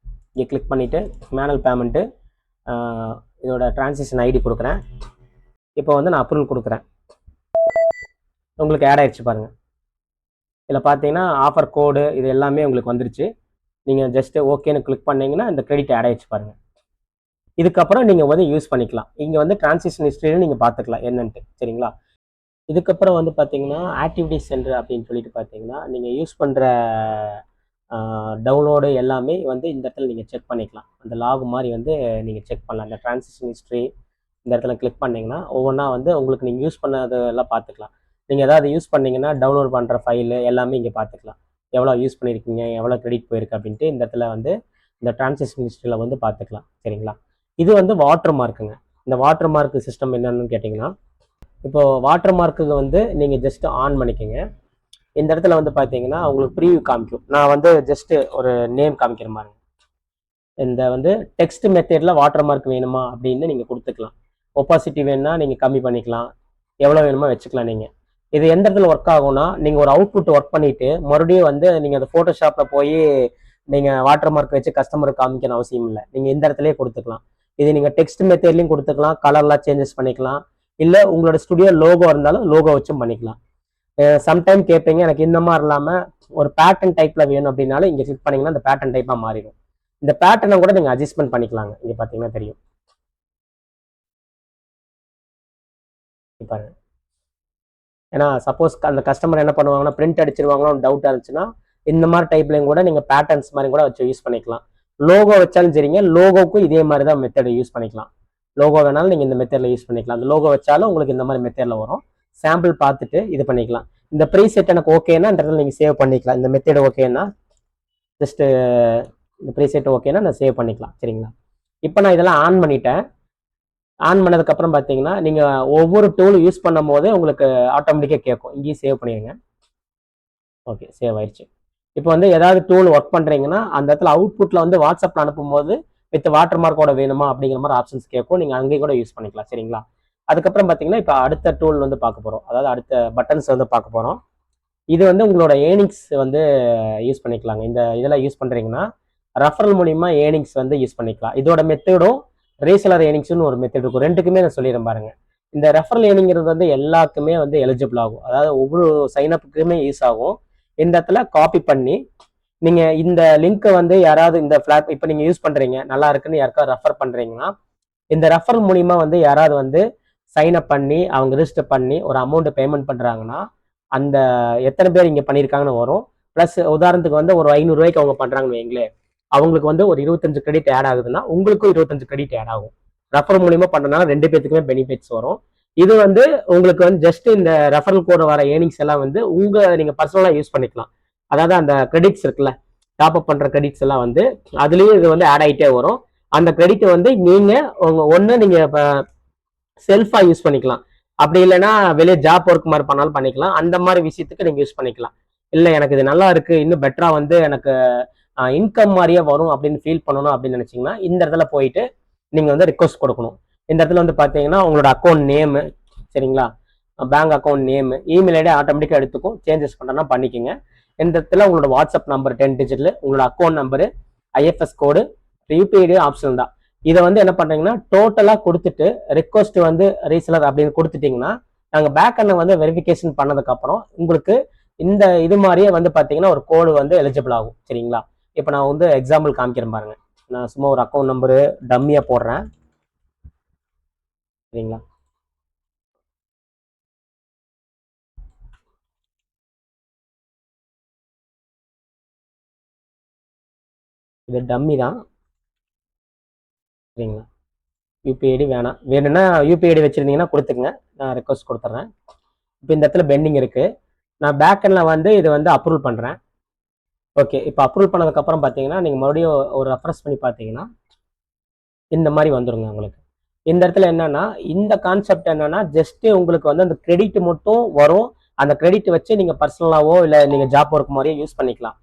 இங்கே கிளிக் பண்ணிட்டு மேனுவல் பேமெண்ட்டு இதோட டிரான்சாக்ஷன் ஐடி கொடுக்குறேன். இப்போ வந்து நான் அப்ரூவல் கொடுக்குறேன். உங்களுக்கு ஆட் ஆயிடுச்சு பாருங்க. இதில் பார்த்தீங்கன்னா ஆஃபர் கோடு இது எல்லாமே உங்களுக்கு வந்துருச்சு. நீங்கள் ஜஸ்ட் ஓகேன்னு கிளிக் பண்ணீங்கன்னா இந்த கிரெடிட் ஆட் ஆயிடுச்சு பாருங்க. இதுக்கப்புறம் நீங்கள் வந்து யூஸ் பண்ணிக்கலாம். இங்கே வந்து டிரான்சாக்ஷன் ஹிஸ்ட்ரியில் நீங்கள் பார்த்துக்கலாம் என்னன்ட்டு, சரிங்களா? இதுக்கப்புறம் வந்து பார்த்தீங்கன்னா ஆக்டிவிட்டி சென்டர் அப்படின்னு சொல்லிட்டு பார்த்தீங்கன்னா நீங்கள் யூஸ் பண்ணுற டவுன்லோடு எல்லாமே வந்து இந்த இடத்துல நீங்கள் செக் பண்ணிக்கலாம். அந்த லாக் மாதிரி வந்து நீங்கள் செக் பண்ணலாம். இந்த டிரான்சாக்ஷன் ஹிஸ்ட்ரி இந்த இடத்துல கிளிக் பண்ணிங்கன்னா ஒவ்வொன்றா வந்து உங்களுக்கு நீங்கள் யூஸ் பண்ணது எல்லாம் பார்த்துக்கலாம். நீங்கள் எதாவது யூஸ் பண்ணீங்கன்னா டவுன்லோட் பண்ணுற ஃபைலு எல்லாமே இங்கே பார்த்துக்கலாம். எவ்வளோ யூஸ் பண்ணியிருக்கீங்க, எவ்வளோ கிரெடிட் போயிருக்கு அப்படின்ட்டு இந்த இடத்துல வந்து இந்த டிரான்சாக்ஷன் ஹிஸ்ட்ரியில் வந்து பார்த்துக்கலாம், சரிங்களா? இது வந்து வாட்டர் மார்க்குங்க. இந்த வாட்டர் மார்க் சிஸ்டம் என்னன்னு கேட்டிங்கன்னா, இப்போது வாட்டர் மார்க்குக்கு வந்து நீங்கள் ஜஸ்ட்டு ஆன் பண்ணிக்கோங்க. இந்த இடத்துல வந்து பார்த்தீங்கன்னா உங்களுக்கு ப்ரீவியூ காமிக்கும். நான் வந்து ஜஸ்ட்டு ஒரு நேம் காமிக்கிற மாதிரி இந்த வந்து டெக்ஸ்ட் மெத்தடில் வாட்டர் மார்க் வேணுமா அப்படின்னு நீங்கள் கொடுத்துக்கலாம். ஒப்பாசிட்டி வேணும்னா நீங்கள் கம்மி பண்ணிக்கலாம், எவ்வளோ வேணுமோ வச்சுக்கலாம். நீங்கள் இது எந்த இடத்துல ஒர்க் ஆகும்னா, நீங்கள் ஒரு அவுட்புட் ஒர்க் பண்ணிவிட்டு மறுபடியும் வந்து நீங்கள் அந்த ஃபோட்டோஷாப்பில் போய் நீங்கள் வாட்டர் மார்க் வச்சு கஸ்டமருக்கு காமிக்கணும் அவசியம் இல்லை. நீங்கள் இந்த இடத்துலையே கொடுத்துக்கலாம். இது நீங்கள் டெக்ஸ்ட் மெத்தட்லையும் கொடுத்துக்கலாம், கலர்லாம் சேஞ்சஸ் பண்ணிக்கலாம், இல்லை உங்களோட ஸ்டுடியோ லோகோ இருந்தாலும் லோகோ வச்சும் பண்ணிக்கலாம். சம்டைம் கேட்பீங்க எனக்கு இந்த மாதிரி இல்லாமல் ஒரு பேட்டர்ன் டைப்பில் வேணும் அப்படின்னாலும் இங்கே கிளிக் பண்ணிங்கன்னா அந்த பேட்டர்ன் டைப்பாக மாறிடும். இந்த பேட்டர்னை கூட நீங்கள் அட்ஜஸ்ட்மெண்ட் பண்ணிக்கலாங்க. இங்கே பார்த்தீங்கன்னா தெரியும் பாருங்க. ஏன்னா சப்போஸ் அந்த கஸ்டமர் என்ன பண்ணுவாங்கன்னா பிரிண்ட் அடிச்சிருவாங்களோ டவுட்டாக இருந்துச்சுன்னா இந்த மாதிரி டைப்லையும் கூட நீங்கள் பேட்டர்ன்ஸ் மாதிரி கூட வச்சு யூஸ் பண்ணிக்கலாம். லோகோ வச்சாலும் சரிங்க, லோகோக்கும் இதே மாதிரி தான் மெத்தட் யூஸ் பண்ணிக்கலாம். லோகோ வேணாலும் நீங்கள் இந்த மெத்தடில் யூஸ் பண்ணிக்கலாம். அந்த லோகோ வச்சாலும் உங்களுக்கு இந்த மாதிரி மெத்தடில் வரும். சாம்பிள் பார்த்துட்டு இது பண்ணிக்கலாம். இந்த ப்ரீசெட் எனக்கு ஓகேன்னா இந்த இடத்துல நீங்கள் சேவ் பண்ணிக்கலாம். இந்த மெத்தட் ஓகேன்னா ஜஸ்ட்டு இந்த ப்ரீசெட் ஓகேன்னா நான் சேவ் பண்ணிக்கலாம், சரிங்களா? இப்போ நான் இதெல்லாம் ஆன் பண்ணிட்டேன். ஆன் பண்ணதுக்கப்புறம் பார்த்தீங்கன்னா நீங்கள் ஒவ்வொரு டூலும் யூஸ் பண்ணும் போதே உங்களுக்கு ஆட்டோமேட்டிக்காக கேட்கும். இங்கேயும் சேவ் பண்ணிடுங்க. ஓகே, சேவ் ஆயிடுச்சு. இப்போ வந்து ஏதாவது டூல் ஒர்க் பண்ணுறீங்கன்னா அந்த இடத்துல அவுட்புட்டில் வந்து வாட்ஸ்அப்பில் அனுப்பும்போது வித் வாட்டர் மார்க்கோட வேணுமா அப்படிங்கிற மாதிரி ஆப்ஷன்ஸ் கேட்கும். நீங்கள் அங்கேயும் கூட யூஸ் பண்ணிக்கலாம், சரிங்களா? அதுக்கப்புறம் பார்த்தீங்கன்னா இப்போ அடுத்த டூல் வந்து பார்க்க போகிறோம். அதாவது அடுத்த பட்டன்ஸ் வந்து பார்க்க போகிறோம். இது வந்து உங்களோட ஏர்னிங்ஸ் வந்து யூஸ் பண்ணிக்கலாங்க. இந்த இதெல்லாம் யூஸ் பண்ணுறீங்கன்னா ரெஃபரல் மூலிமா ஏர்னிங்ஸ் வந்து யூஸ் பண்ணிக்கலாம். இதோட மெத்தடும் ரீசெலர் ஏர்னிங்ஸ்னு ஒரு மெத்தட் இருக்கும். ரெண்டுக்குமே நான் சொல்லிடுறேன் பாருங்க. இந்த ரெஃபரல் ஏர்னிங்கிறது வந்து எல்லாருக்குமே வந்து எலிஜிபிள் ஆகும். அதாவது ஒவ்வொரு சைனப்புக்குமே யூஸ் ஆகும். இந்த இடத்துல காப்பி பண்ணி நீங்கள் இந்த லிங்க்கை வந்து யாராவது இந்த ஃபிளாட் இப்போ நீங்கள் யூஸ் பண்ணுறீங்க நல்லா இருக்குன்னு யாருக்காவது ரெஃபர் பண்ணுறீங்கன்னா இந்த ரெஃபர் மூலிமா வந்து யாராவது வந்து சைன் அப் பண்ணி அவங்க ரிஜிஸ்டர் பண்ணி ஒரு அமௌண்ட் பேமெண்ட் பண்ணுறாங்கன்னா அந்த எத்தனை பேர் இங்கே பண்ணியிருக்காங்கன்னு வரும். ப்ளஸ் உதாரணத்துக்கு வந்து ஒரு 500 ரூபாய்க்கு அவங்க பண்ணுறாங்கன்னு வைங்களே, அவங்களுக்கு வந்து ஒரு 25 கிரெடிட் ஆட் ஆகுதுன்னா உங்களுக்கும் 25 கிரெடிட் ஆட் ஆகும். ரெஃபர் மூலியமா பண்ணுறதுனால 2 பேத்துக்குமே பெனிஃபிட்ஸ் வரும். இது வந்து உங்களுக்கு வந்து ஜஸ்ட் இந்த ரெஃபரல் கோட வர ஏர்னிங்ஸ் எல்லாம் வந்து நீங்க பர்சனலா யூஸ் பண்ணிக்கலாம். அதாவது அந்த கிரெடிட்ஸ் இருக்குல்ல, டாப் அப் பண்ற கிரெடிட்ஸ் எல்லாம் வந்து அதுலயே இது வந்து ஆட் ஆகிட்டே வரும். அந்த கிரெடிட் வந்து நீங்க நீங்க செல்ஃபா யூஸ் பண்ணிக்கலாம். அப்படி இல்லைன்னா வெளியே ஜாப் ஒர்க் மாதிரி பண்ணாலும் பண்ணிக்கலாம். அந்த மாதிரி விஷயத்துக்கு நீங்க யூஸ் பண்ணிக்கலாம். இல்லை எனக்கு இது நல்லா இருக்கு, இன்னும் பெட்டரா வந்து எனக்கு இன்கம் மாதிரியே வரும் அப்படின்னு ஃபீல் பண்ணணும் அப்படின்னு நினைச்சீங்கன்னா இந்த இடத்துல போயிட்டு நீங்க வந்து ரிக்வஸ்ட் கொடுக்கணும். இந்த இடத்துல வந்து பாத்தீங்கன்னா உங்களோட அக்கௌண்ட் நேமு, சரிங்களா, bank account name, email ID ஆட்டோமேட்டிக்கா எடுத்துக்கும். சேஞ்சஸ் பண்ணனா பண்ணிக்கோங்க. இந்த இடத்துல உங்களோட வாட்ஸ்அப் நம்பர் 10 டிஜிட்ல, உங்களோட அக்கௌண்ட் நம்பரு, ஐஎஃப்எஸ் கோடு, யூபிஐ ஆப்ஷன் தான். இதை வந்து என்ன பண்றீங்கன்னா டோட்டலா கொடுத்துட்டு ரிக்வஸ்ட் வந்து ரீசெலர் அப்படின்னு கொடுத்துட்டீங்கன்னா நாங்கள் பேக் அண்ட் வந்து வெரிஃபிகேஷன் பண்ணதுக்கு அப்புறம் உங்களுக்கு இந்த இது மாதிரியே வந்து பாத்தீங்கன்னா ஒரு கோடு வந்து எலிஜிபிள் ஆகும், சரிங்களா? இப்போ நான் வந்து எக்ஸாம்பிள் காமிக்கிறேன் பாருங்க. நான் சும்மா ஒரு அக்கௌண்ட் நம்பரு டம்மியா போடுறேன், சரிங்களா? இது டம்மி தான், சரிங்களா? யூபிஐடி வேணும்னா யூபிஐடி வச்சிருந்தீங்கன்னா கொடுத்துங்க, நான் ரெக்வஸ்ட் கொடுத்துட்றேன். இப்போ இந்த இடத்துல பெண்டிங் இருக்கு. நான் பேக் எண்ட்ல வந்து இது வந்து அப்ரூவல் பண்றேன். ஓகே, இப்போ அப்ரூவல் பண்ணதுக்கப்புறம் பார்த்தீங்கன்னா நீங்கள் மறுபடியும் ஒரு ரெஃப்ரெஷ் பண்ணி பார்த்தீங்கன்னா இந்த மாதிரி வந்துருங்க உங்களுக்கு. இந்த இடத்துல என்னன்னா இந்த கான்செப்ட் என்னன்னா ஜஸ்ட் உங்களுக்கு வந்து அந்த கிரெடிட் மட்டும் வரும். அந்த கிரெடிட் வச்சு நீங்க பர்சனலாவோ இல்லை நீங்க ஜாப் ஒர்க் மாதிரியே யூஸ் பண்ணிக்கலாம்.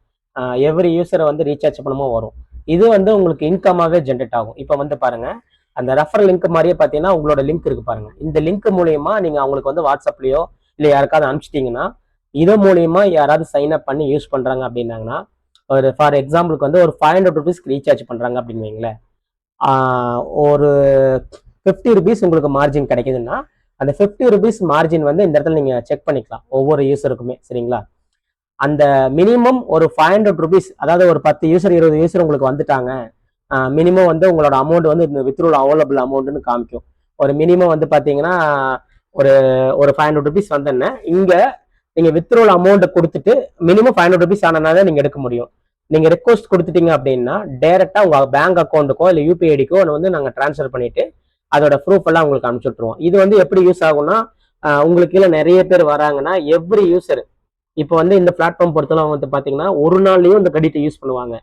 எவ்ரி யூஸரை வந்து ரீசார்ஜ் பண்ணமோ வரும். இது வந்து உங்களுக்கு இன்கமாவே ஜென்ரேட் ஆகும். இப்போ வந்து பாருங்க, அந்த ரெஃபரல் லிங்க் மாதிரியே பார்த்தீங்கன்னா உங்களோட லிங்க் இருக்கு பாருங்க. இந்த லிங்க் மூலியமா நீங்க அவங்களுக்கு வந்து வாட்ஸ்அப்லயோ இல்லை யாருக்காவது அனுப்பிச்சிட்டீங்கன்னா இது மூலியமா யாராவது சைன் அப் பண்ணி யூஸ் பண்றாங்க அப்படின்னாங்கன்னா ஒரு ஃபார் எக்ஸாம்பிளுக்கு வந்து ஒரு 500 ருபீஸ்க்கு ரீசார்ஜ் பண்றாங்க அப்படின்னு வைங்களேன், ஒரு 50 ருபீஸ் உங்களுக்கு மார்ஜின் கிடைக்குதுன்னா அந்த 50 ருபீஸ் மார்ஜின் வந்து இந்த இடத்துல நீங்க செக் பண்ணிக்கலாம் ஒவ்வொரு யூசருக்குமே, சரிங்களா? அந்த மினிமம் ஒரு 500 ருபீஸ், அதாவது ஒரு 10 யூசர் 20 யூசர் உங்களுக்கு வந்துட்டாங்க, மினிமம் வந்து உங்களோட அமௌண்ட் வந்து இந்த வித்ட்ரோல் அவைலபிள் அமௌண்ட்னு காமிக்கும். ஒரு மினிமம் வந்து பார்த்தீங்கன்னா ஒரு ஒரு 500 ருபீஸ் வந்தேன்னா இங்கே நீங்கள் வித்ட்ரோல் அமௌண்ட்டை கொடுத்துட்டு மினிமம் 500 ருபீஸ் ஆனால் தான் நீங்கள் எடுக்க முடியும். நீங்கள் ரெக்வஸ்ட் கொடுத்துட்டீங்க அப்படின்னா டேரெக்டாக உங்கள் பேங்க் அக்கௌண்ட்டுக்கோ இல்லை யூபிஐ ஐடிக்கோ வந்து நாங்கள் ட்ரான்ஸ்ஃபர் பண்ணிட்டு அதோட ப்ரூஃப் எல்லாம் உங்களுக்கு அனுப்பிச்சுட்ருவோம். இது வந்து எப்படி யூஸ் ஆகும்னா உங்களுக்கு கீழே நிறைய பேர் வராங்கன்னா எவ்ரி யூசர் இப்போ வந்து இந்த பிளாட்ஃபார்ம் பொறுத்தவரை வந்து பார்த்தீங்கன்னா ஒரு நாள்லயும் இந்த கிரெடிட்டை யூஸ் பண்ணுவாங்க,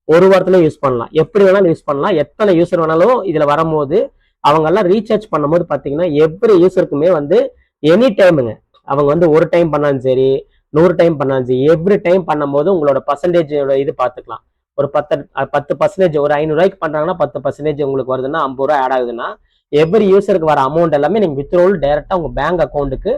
ஒரு வாரத்துல யூஸ் பண்ணலாம், எப்படி வேணாலும் யூஸ் பண்ணலாம். எத்தனை யூசர் வேணாலும் இதுல வரும்போது அவங்க எல்லாம் ரீசார்ஜ் பண்ணும்போது பாத்தீங்கன்னா எவ்ரி யூசருக்குமே வந்து எனி டைமுங்க அவங்க வந்து ஒரு டைம் பண்ணாலும் சரி 100 டைம் பண்ணாலும் சரி எவ்ரி டைம் பண்ணும்போது உங்களோட பர்சன்டேஜோட இது பார்த்துக்கலாம். ஒரு 10% ஒரு 500 ரூபாய்க்கு பண்றாங்கன்னா 10% உங்களுக்கு வருதுன்னா 50 ரூபாய் ஆட் ஆகுதுன்னா எவ்ரி யூசருக்கு வர அமௌண்ட் எல்லாமே நீங்க வித்ட்ரோல் டைரக்டா உங்க பேங்க் அக்கௌண்ட்டுக்கு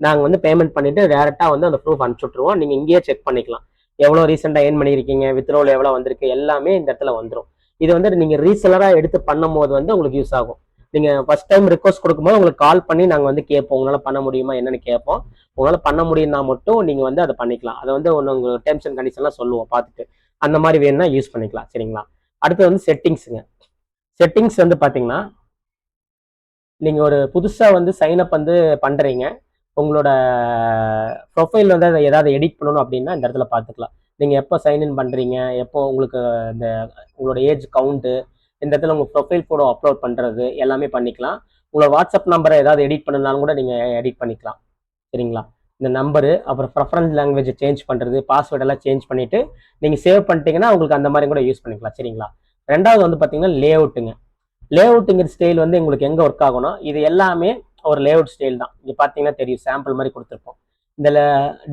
நாங்க வந்து பேமெண்ட் பண்ணிட்டு டைரக்டா வந்து அந்த ப்ரூஃப் அனுப்பிச்சுட்ருவோம். நீங்க இங்கேயே செக் பண்ணிக்கலாம் எவ்வளவு ரீசெண்டா ஏர்ன் பண்ணிருக்கீங்க, வித்ட்ரோல் எவ்வளவு வந்திருக்கு, எல்லாமே இந்த இடத்துல வந்துடும். இது வந்து நீங்க ரீசெலரா எடுத்து பண்ணும் போது வந்து உங்களுக்கு யூஸ் ஆகும். நீங்க ஃபர்ஸ்ட் டைம் ரிக்வஸ்ட் கொடுக்கும்போது உங்களுக்கு கால் பண்ணி நாங்க வந்து கேட்போம், உங்களால பண்ண முடியுமா என்னன்னு கேட்போம். உங்களால பண்ண முடியும்னா மட்டும் நீங்க வந்து அதை பண்ணிக்கலாம். அதை வந்து உங்க டேர்ம்ஸ் அண்ட் கண்டிஷன்லாம் சொல்லுவோம் பார்த்துட்டு அந்த மாதிரி வேணும்னா யூஸ் பண்ணிக்கலாம். சரிங்களா? அடுத்து வந்து செட்டிங்ஸுங்க. செட்டிங்ஸ் வந்து பாத்தீங்கன்னா நீங்க ஒரு புதுசா வந்து சைன் அப் வந்து பண்றீங்க, உங்களோட ப்ரொஃபைல் வந்து அதை ஏதாவது எடிட் பண்ணணும் அப்படின்னா இந்த இடத்துல பார்த்துக்கலாம். நீங்கள் எப்போ சைன்இன் பண்ணுறீங்க, எப்போ உங்களுக்கு இந்த உங்களோட ஏஜ் கவுண்ட்டு, இந்த இடத்துல உங்கள் ப்ரொஃபைல் ஃபோட்டோ அப்லோட் பண்ணுறது எல்லாமே பண்ணிக்கலாம். உங்களோட வாட்ஸ்அப் நம்பரை ஏதாவது எடிட் பண்ணனாலும் கூட நீங்கள் எடிட் பண்ணிக்கலாம். சரிங்களா? இந்த நம்பரு அப்புறம் ப்ரெஃபரன்ஸ் லாங்குவேஜ் சேஞ்ச் பண்ணுறது, பாஸ்வேர்ட் எல்லாம் சேஞ்ச் பண்ணிவிட்டு நீங்கள் சேவ் பண்ணிட்டீங்கன்னா உங்களுக்கு அந்த மாதிரி கூட யூஸ் பண்ணிக்கலாம். சரிங்களா? ரெண்டாவது வந்து பார்த்தீங்கன்னா லே அவுட்டுங்க. லே அவுட்டுங்கிற ஸ்டைல் வந்து உங்களுக்கு எங்கே ஒர்க் ஆகும்னா இது எல்லாமே ஒரு லே அவுட் ஸ்டைல் தான். இங்கே பார்த்தீங்கன்னா தெரியும், சாம்பிள் மாதிரி கொடுத்துருப்போம். இந்த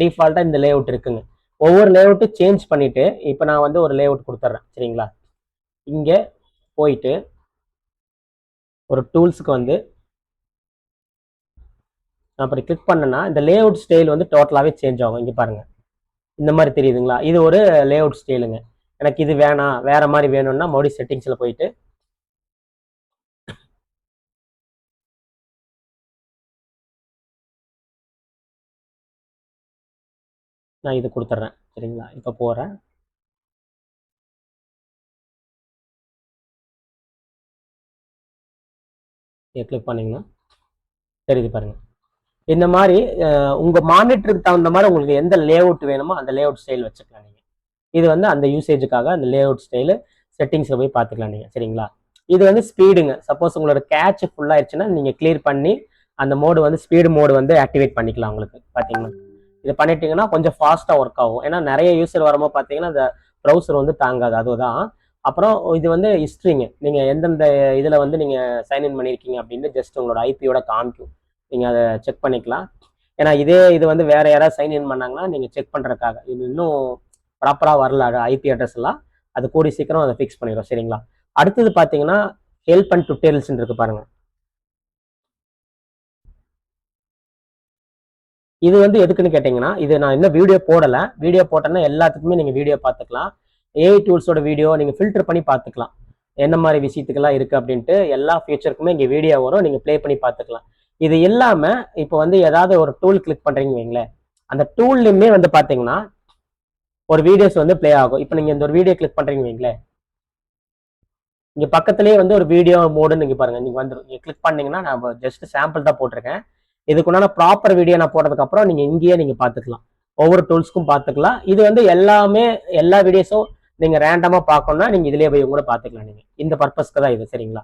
டிஃபால்ட்டாக இந்த லே அவுட் இருக்குங்க. ஒவ்வொரு லே அவுட்டும் சேஞ்ச் பண்ணிவிட்டு இப்போ நான் வந்து ஒரு லே அவுட் கொடுத்துட்றேன். சரிங்களா? இங்கே போயிட்டு ஒரு டூல்ஸுக்கு வந்து அப்புறம் கிளிக் பண்ணனா இந்த லே அவுட் ஸ்டைல் வந்து டோட்டலாகவே சேஞ்ச் ஆகும். இங்கே பாருங்கள், இந்த மாதிரி தெரியுதுங்களா? இது ஒரு லே அவுட் ஸ்டைலுங்க. எனக்கு இது வேணாம், வேற மாதிரி வேணும்னா மறுபடியும் செட்டிங்ஸில் போயிட்டு நான் இது கொடுத்துட்றேன். சரிங்களா? இப்போ போகிறேன். கிளிக் பண்ணிங்கன்னா தெரியுது பாருங்க. இந்த மாதிரி உங்கள் மானிட்டருக்கு தகுந்த மாதிரி உங்களுக்கு எந்த லே அவுட் வேணுமோ அந்த லே அவுட் ஸ்டைல் வச்சுக்கலாம் நீங்கள். இது வந்து அந்த யூசேஜுக்காக அந்த லே அவுட் ஸ்டைலு செட்டிங்ஸை போய் பார்த்துக்கலாம் நீங்கள். சரிங்களா? இது வந்து ஸ்பீடுங்க. சப்போஸ் உங்களோட கேட்ச் ஃபுல்லாகிடுச்சுன்னா நீங்கள் கிளியர் பண்ணி அந்த மோடு வந்து ஸ்பீடு மோடு வந்து ஆக்டிவேட் பண்ணிக்கலாம். உங்களுக்கு பார்த்தீங்கன்னா இது பண்ணிட்டீங்கன்னா கொஞ்சம் ஃபாஸ்ட்டாக ஒர்க் ஆகும். ஏன்னா நிறைய யூசர் வரும்போது பார்த்தீங்கன்னா இந்த ப்ரௌசர் வந்து தாங்காது, அதுதான். அப்புறம் இது வந்து ஹிஸ்ட்ரிங்க. நீங்கள் எந்தெந்த இதில் வந்து நீங்கள் சைன்இன் பண்ணியிருக்கீங்க அப்படின்னு ஜஸ்ட் உங்களோட ஐபியோட காமிக்கும். நீங்கள் அதை செக் பண்ணிக்கலாம். ஏன்னா இதே இது வந்து வேற யாராவது சைன்இன் பண்ணாங்கன்னா நீங்கள் செக் பண்ணுறதுக்காக இது இன்னும் ப்ராப்பராக வரல ஐபி அட்ரஸ் எல்லாம், அது கூடி சீக்கிரம் அதை ஃபிக்ஸ் பண்ணிடும். சரிங்களா? அடுத்தது பார்த்தீங்கன்னா ஹெல்ப் அண்ட் டுட்டோரியல்ஸ் இருக்கு பாருங்க. இது வந்து எதுக்குன்னு கேட்டிங்கன்னா இது நான் இன்னும் வீடியோ போடலை. வீடியோ போட்டேன்னா எல்லாத்துக்குமே நீங்கள் வீடியோ பார்த்துக்கலாம். ஏஐ டூல்ஸோட வீடியோ நீங்கள் ஃபில்டர் பண்ணி பார்த்துக்கலாம், என்ன மாதிரி விஷயத்துக்கெல்லாம் இருக்குது அப்படின்ட்டு. எல்லா ஃபியூச்சருக்குமே இங்கே வீடியோ வரும், நீங்கள் ப்ளே பண்ணி பார்த்துக்கலாம். இது இல்லாமல் இப்போ வந்து ஏதாவது ஒரு டூல் கிளிக் பண்ணுறீங்க வைங்களேன், அந்த டூல்லையுமே வந்து பார்த்தீங்கன்னா ஒரு வீடியோஸ் வந்து ப்ளே ஆகும். இப்போ நீங்கள் இந்த ஒரு வீடியோ கிளிக் பண்ணுறீங்க வைங்களேன், இங்கே பக்கத்துலேயே வந்து ஒரு வீடியோ மோடுன்னு நீங்கள் பாருங்கள், நீங்கள் வந்துடும். நீங்கள் கிளிக் பண்ணீங்கன்னா நான் ஜஸ்ட் சாம்பிள் தான் போட்டிருக்கேன். இதுக்குண்டான ப்ராப்பர் வீடியோ நான் போட்டதுக்கப்புறம் நீங்கள் இங்கேயே நீங்கள் பார்த்துக்கலாம், ஒவ்வொரு டூல்ஸ்க்கும் பார்த்துக்கலாம். இது வந்து எல்லாமே எல்லா வீடியோஸும் நீங்கள் ரேண்டமாக பார்க்கணும்னா நீங்கள் இதிலே போய் கூட பார்த்துக்கலாம். நீங்கள் இந்த பர்பஸ்க்கு தான் இது. சரிங்களா?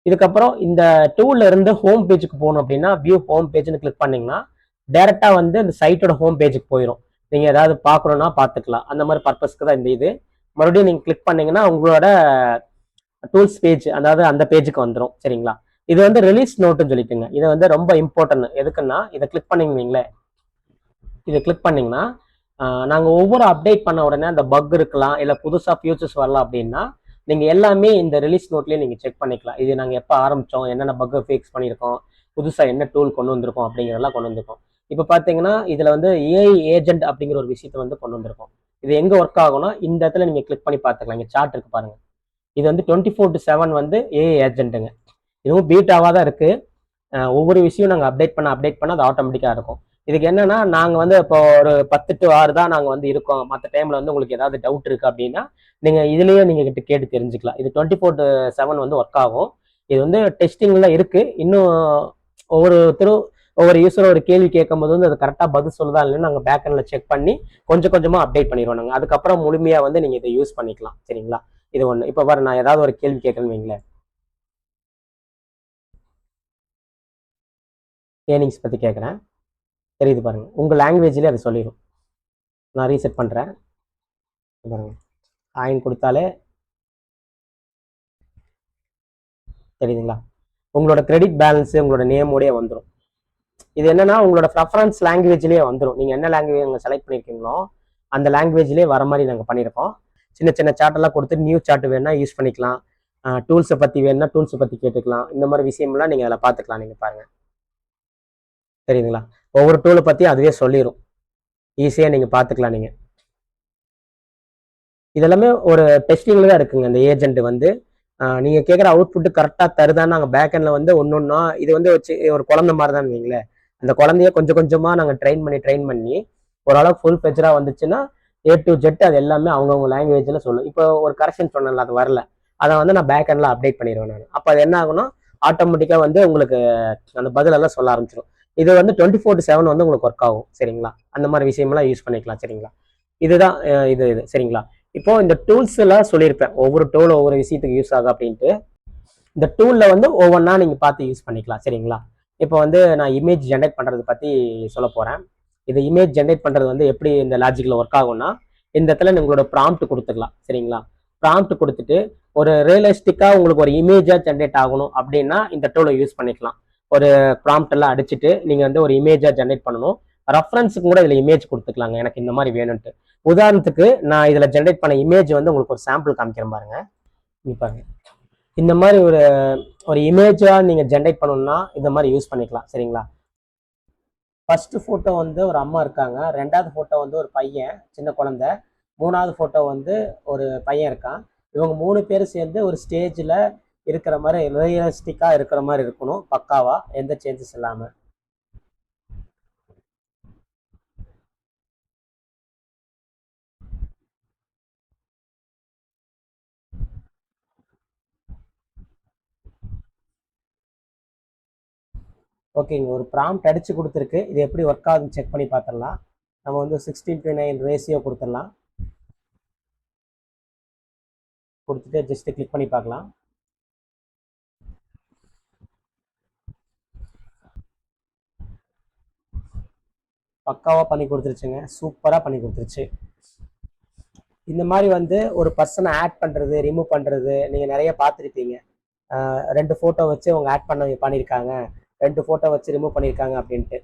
இதுக்கப்புறம் இந்த டூல்ல இருந்து ஹோம் பேஜுக்கு போகணும் அப்படின்னா வியூ ஹோம் பேஜ்னு கிளிக் பண்ணீங்கன்னா டைரக்டா வந்து இந்த சைட்டோட ஹோம் பேஜுக்கு போயிடும். நீங்க ஏதாவது பார்க்கணும்னா பார்த்துக்கலாம். அந்த மாதிரி பர்பஸ்க்கு தான் இந்த இது. மறுபடியும் நீங்க கிளிக் பண்ணீங்கன்னா உங்களோட டூல்ஸ் பேஜ், அதாவது அந்த பேஜுக்கு வந்துடும். சரிங்களா? இது வந்து ரிலீஸ் நோட்டுன்னு சொல்லிட்டுங்க. இது வந்து ரொம்ப இம்பார்ட்டன்ட். எதுக்குன்னா இதை கிளிக் பண்ணீங்களே, இதை கிளிக் பண்ணீங்கன்னா நாங்கள் ஒவ்வொரு அப்டேட் பண்ண உடனே அந்த பக் இருக்கலாம், இல்லை புதுசாக ஃபியூச்சர்ஸ் வரலாம் அப்படின்னா நீங்கள் எல்லாமே இந்த ரிலீஸ் நோட்லேயே நீங்கள் செக் பண்ணிக்கலாம். இது நாங்கள் எப்போ ஆரம்பித்தோம், என்னென்ன பக்கை ஃபிக்ஸ் பண்ணியிருக்கோம், புதுசாக என்ன டூல் கொண்டு வந்திருக்கோம் அப்படிங்கிறதெல்லாம் கொண்டு வந்திருக்கோம். இப்போ பார்த்தீங்கன்னா இதில் வந்து ஏஐ ஏஜென்ட் அப்படிங்கிற ஒரு விஷயத்தை வந்து கொண்டு வந்திருக்கோம். இது எங்கே ஒர்க் ஆகும்னா இந்த இடத்துல நீங்கள் கிளிக் பண்ணி பார்த்துக்கலாம். இங்கே சார்ட் இருக்கு பாருங்கள். இது வந்து 24/7 வந்து ஏஐ ஏஜென்ட்டுங்க. இதுவும் பீட்டாவாக தான் இருக்குது. ஒவ்வொரு விஷயம் நாங்கள் அப்டேட் பண்ண அது ஆட்டோமேட்டிக்காக இருக்கும். இதுக்கு என்னன்னா நாங்கள் வந்து இப்போ ஒரு 10 to 6 தான் நாங்கள் வந்து இருக்கோம். மற்ற டைமில் வந்து உங்களுக்கு ஏதாவது டவுட் இருக்குது அப்படின்னா நீங்கள் இதுலேயே நீங்கள் கிட்ட கேட்டு தெரிஞ்சுக்கலாம். இது 24/7 வந்து ஒர்க் ஆகும். இது வந்து டெஸ்டிங்ல இருக்குது. இன்னும் ஒவ்வொருத்தரும் ஒவ்வொரு யூஸரும் ஒரு கேள்வி கேட்கும்போது வந்து அது கரெக்டாக பதில் சொல்லுதா இல்லைன்னு நாங்கள் பேக் எண்டில் செக் பண்ணி கொஞ்சம் கொஞ்சமாக அப்டேட் பண்ணிடுவோம் நாங்கள். அதுக்கப்புறம் முழுமையாக வந்து நீங்கள் இதை யூஸ் பண்ணிக்கலாம். சரிங்களா? இது ஒன்று. இப்போ பாரு, நான் ஏதாவது ஒரு கேள்வி கேட்குறேன்னு வைங்களேன், ஏர்னிங்ஸ் பற்றி கேட்குறேன். தெரியுது பாருங்க, உங்கள் லாங்குவேஜ்லேயே அதை சொல்லிடும். நான் ரீசெட் பண்ணுறேன் பாருங்க. ஆயின் கொடுத்தாலே தெரியுதுங்களா? உங்களோட கிரெடிட் பேலன்ஸு உங்களோட நேமோடய வந்துடும். இது என்னன்னா உங்களோட ப்ரெஃபரன்ஸ் லாங்குவேஜ்லேயே வந்துடும். நீங்கள் என்ன லாங்குவேஜ் அங்கே செலக்ட் பண்ணியிருக்கீங்களோ அந்த லாங்குவேஜ்லேயே வர மாதிரி நாங்கள் பண்ணியிருக்கோம். சின்ன சின்ன சார்ட்டெல்லாம் கொடுத்து நியூ சார்ட் வேணுன்னா யூஸ் பண்ணிக்கலாம். டூல்ஸை பற்றி வேணுன்னா டூல்ஸை பற்றி கேட்டுக்கலாம். இந்த மாதிரி விஷயம்லாம் நீங்கள் அதில் பார்த்துக்கலாம். நீங்கள் பாருங்கள், தெரியுதுங்களா? ஒவ்வொரு டூலை பற்றி அதுவே சொல்லிடும். ஈஸியாக நீங்கள் பார்த்துக்கலாம். நீங்கள் இதெல்லாமே ஒரு டெஸ்டிங்கில் தான் இருக்குங்க. இந்த ஏஜென்ட் வந்து நீங்கள் கேட்குற அவுட்புட்டு கரெக்டாக தருதான்னு நாங்கள் பேக் எண்டில் வந்து ஒன்று இது வந்து வச்சு ஒரு குழந்தை மாதிரி தான் வைங்களேன். அந்த குழந்தைய கொஞ்சம் கொஞ்சமாக நாங்கள் ட்ரெயின் பண்ணி ஓரளவுக்கு ஃபுல் ஃபெஜராக வந்துச்சுன்னா A to Z அது எல்லாமே அவங்கவுங்க லாங்குவேஜில் சொல்லும். இப்போ ஒரு கரெக்ஷன் சொன்னல, அது வரல, அதை வந்து நான் பேக் எண்டில் அப்டேட் பண்ணிடுவேன் நான். அப்போ அது என்ன ஆகும்னா ஆட்டோமேட்டிக்காக வந்து உங்களுக்கு அந்த பதிலெல்லாம் சொல்ல ஆரம்பிச்சிடும். இது வந்து 24/7 வந்து உங்களுக்கு ஒர்க் ஆகும். சரிங்களா? அந்த மாதிரி விஷயமெல்லாம் யூஸ் பண்ணிக்கலாம். சரிங்களா? இதுதான் இது சரிங்களா? இப்போ இந்த டூல்ஸ் எல்லாம் சொல்லியிருப்பேன், ஒவ்வொரு டூல் ஒவ்வொரு விஷயத்துக்கு யூஸ் ஆகும் அப்படின்ட்டு. இந்த டூல்ல வந்து ஒவ்வொன்றா நீங்க பார்த்து யூஸ் பண்ணிக்கலாம். சரிங்களா? இப்போ வந்து நான் இமேஜ் ஜென்ரேட் பண்றது பத்தி சொல்ல போறேன். இது இமேஜ் ஜென்ரேட் பண்றது வந்து எப்படி இந்த லாஜிக்ல ஒர்க் ஆகும்னா, இந்த இடத்துல உங்களோட ப்ராம்ப்ட் கொடுத்துக்கலாம். சரிங்களா? ப்ராம்ப்ட் கொடுத்துட்டு ஒரு ரியலிஸ்டிக்கா உங்களுக்கு ஒரு இமேஜா ஜென்ரேட் ஆகணும் அப்படின்னா இந்த டூலை யூஸ் பண்ணிக்கலாம். ஒரு ப்ராம்ப்ட் எல்லாம் அடிச்சுட்டு நீங்க வந்து ஒரு இமேஜா ஜென்ரேட் பண்ணணும். ரெஃபரன்ஸுக்கு கூட இதுல இமேஜ் கொடுத்துக்கலாங்க, எனக்கு இந்த மாதிரி வேணும்ட்டு. உதாரணத்துக்கு நான் இதுல ஜென்ரேட் பண்ண இமேஜ் வந்து உங்களுக்கு ஒரு சாம்பிள் காமிக்கிறேன் பாருங்க. பாருங்க, இந்த மாதிரி ஒரு ஒரு இமேஜா நீங்க ஜென்ரேட் பண்ணணும்னா இந்த மாதிரி யூஸ் பண்ணிக்கலாம். சரிங்களா? ஃபர்ஸ்ட் போட்டோ வந்து ஒரு அம்மா இருக்காங்க, ரெண்டாவது போட்டோ வந்து ஒரு பையன் சின்ன குழந்தை, மூணாவது போட்டோ வந்து ஒரு பையன் இருக்கான். இவங்க 3 பேரும் சேர்ந்து ஒரு ஸ்டேஜில் இருக்கிற மாதிரி ரியலிஸ்டிக்கா இருக்கிற மாதிரி இருக்கணும், பக்காவா, எந்த சேஞ்சஸ் இல்லாம. ஓகேங்க, ஒரு ப்ராம்ப்ட் அடிச்சு கொடுத்துருக்கு. இது எப்படி ஒர்க் ஆகுதுன்னு செக் பண்ணி பார்த்துடலாம். நம்ம வந்து 16:9 ரேஷியோ கொடுத்துடலாம். கொடுத்துட்டு ஜஸ்ட் கிளிக் பண்ணி பார்க்கலாம். பக்காவாக பண்ணி கொடுத்துருச்சுங்க, சூப்பராக பண்ணி கொடுத்துருச்சு. இந்த மாதிரி வந்து ஒரு பர்சனை ஆட் பண்ணுறது, ரிமூவ் பண்ணுறது நீங்கள் நிறைய பார்த்துருப்பீங்க. 2 ஃபோட்டோ வச்சு அவங்க ஆட் பண்ணியிருக்காங்க, 2 ஃபோட்டோ வச்சு ரிமூவ் பண்ணியிருக்காங்க அப்படின்ட்டு.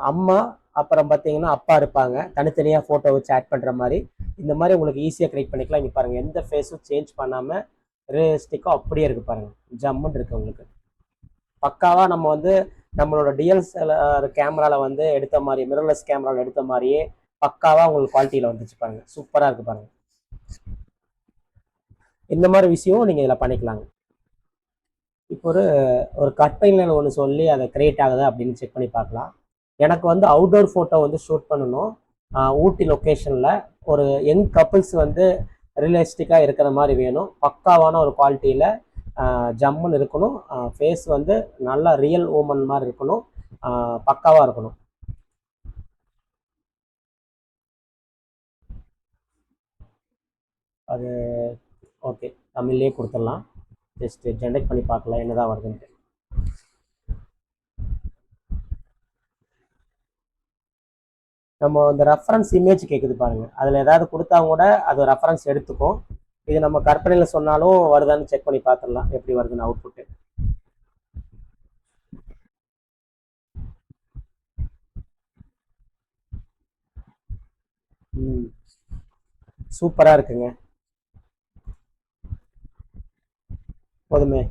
அம்மா அப்புறம் பார்த்தீங்கன்னா அப்பா இருப்பாங்க, தனித்தனியாக ஃபோட்டோ வச்சு ஆட் பண்ணுற மாதிரி. இந்த மாதிரி உங்களுக்கு ஈஸியாக கிரியேட் பண்ணிக்கலாம். இங்கே பாருங்கள், எந்த ஃபேஸும் சேஞ்ச் பண்ணாமல் ரியலிஸ்டிக்காக அப்படியே இருக்குது பாருங்கள், ஜம்முன்னு இருக்குது உங்களுக்கு. பக்காவாக நம்ம வந்து நம்மளோட டிஎஸ்எல்ஆர் கேமராவில் வந்து எடுத்த மாதிரி, மிரர்லெஸ் கேமராவில் எடுத்த மாதிரியே பக்காவாக உங்களுக்கு குவாலிட்டியில் வந்துச்சு பாருங்கள், சூப்பராக இருக்குது பாருங்கள். இந்த மாதிரி விஷயம் நீங்கள் இதில் பண்ணிக்கலாங்க. இப்போ ஒரு கட்பைனில் ஒன்று சொல்லி அதை கிரியேட் ஆகுது அப்படின்னு செக் பண்ணி பார்க்கலாம். எனக்கு வந்து அவுட்டோர் ஃபோட்டோ வந்து ஷூட் பண்ணணும், ஊட்டி லொக்கேஷனில். ஒரு யங் கப்புள்ஸ் வந்து ரியலிஸ்டிக்காக இருக்கிற மாதிரி வேணும், பக்காவான ஒரு குவாலிட்டியில் ஜம்முன்னு இருக்கணும். ஃபேஸ் வந்து நல்லா ரியல் உமன் மாதிரி இருக்கணும், பக்காவாக இருக்கணும். அது ஓகே, தமிழ்லேயே கொடுத்துடலாம். ஜஸ்ட் ஜென்ரேட் பண்ணி பார்க்கலாம் என்னதான் வருதுன்ட்டு. நம்ம இந்த ரெஃபரன்ஸ் இமேஜ் கேட்குது பாருங்க, அதில் ஏதாவது கொடுத்தா கூட அது ரெஃபரன்ஸ் எடுத்துக்கும். இது நம்ம கற்பனையில் சொன்னாலும் வருதான்னு செக் பண்ணி பார்த்துடலாம் எப்படி வருதுன்னு அவுட்புட்டு. சூப்பராக இருக்குங்க, போதுமே.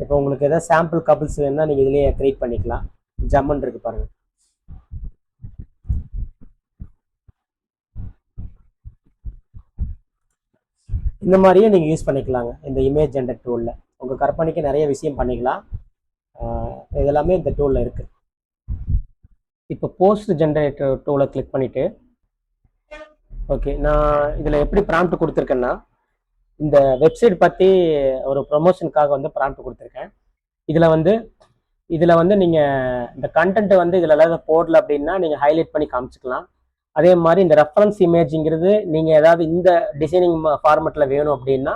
இப்போ உங்களுக்கு எதாவது சாம்பிள் கபிள்ஸ் வேணுன்னா நீங்கள் இதுலேயே க்ரியேட் பண்ணிக்கலாம். ஜம்மன் இருக்கு பாருங்க. இந்த மாதிரியே நீங்கள் யூஸ் பண்ணிக்கலாங்க இந்த இமேஜ் ஜென்ரேட் டூலில். உங்கள் கற்பனைக்கு நிறைய விஷயம் பண்ணிக்கலாம், இதெல்லாமே இந்த டூலில் இருக்குது. இப்போ போஸ்ட் ஜென்ரேட்டர் டூலை கிளிக் பண்ணிவிட்டு, ஓகே, நான் இதில் எப்படி ப்ராம்ப்ட் கொடுத்துருக்கேன்னா, இந்த வெப்சைட் பற்றி ஒரு ப்ரொமோஷனுக்காக வந்து ப்ராம்ப்ட் கொடுத்துருக்கேன். இதில் வந்து நீங்கள் இந்த கண்டென்ட் வந்து இதில் ஏதாவது போடல அப்படின்னா நீங்கள் ஹைலைட் பண்ணி காமிச்சிக்கலாம். அதே மாதிரி இந்த ரெஃபரன்ஸ் இமேஜுங்கிறது நீங்கள் ஏதாவது இந்த டிசைனிங் ஃபார்மெட்டில் வேணும் அப்படின்னா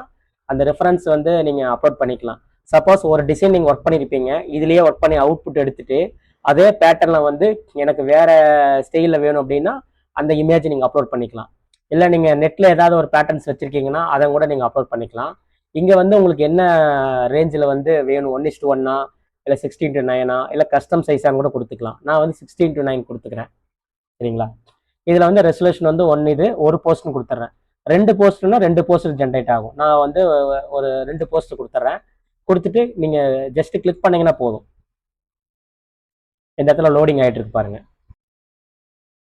அந்த ரெஃபரன்ஸ் வந்து நீங்கள் அப்லோட் பண்ணிக்கலாம். சப்போஸ் ஒரு டிசைன் நீங்கள் ஒர்க் பண்ணியிருப்பீங்க, இதுலேயே ஒர்க் பண்ணி அவுட்புட் எடுத்துட்டு அதே பேட்டர்னில் வந்து எனக்கு வேற ஸ்டைலில் வேணும் அப்படின்னா அந்த இமேஜ் நீங்கள் அப்லோட் பண்ணிக்கலாம். இல்லை நீங்கள் நெட்டில் ஏதாவது ஒரு பேட்டர்ன்ஸ் வச்சுருக்கீங்கன்னா அதை கூட நீங்கள் அப்லோட் பண்ணிக்கலாம். இங்கே வந்து உங்களுக்கு என்ன ரேஞ்சில் வந்து வேணும், 1:1 இல்லை 16:9 இல்லை கஸ்டம் சைஸாக கூட கொடுத்துக்கலாம். நான் வந்து 16:9 கொடுத்துக்கிறேன். சரிங்களா? இதில் வந்து ரெசல்யூஷன் வந்து 1 இது ஒரு போஸ்ட்னு கொடுத்துட்றேன். 2 போஸ்ட்னா 2 போஸ்ட் ஜென்ரேட் ஆகும். நான் வந்து ஒரு 2 போஸ்ட் கொடுத்துட்றேன். கொடுத்துட்டு நீங்கள் ஜஸ்ட் கிளிக் பண்ணீங்கன்னா போதும். இந்த இடத்துல லோடிங் ஆகிட்டு இருக்கு பாருங்க.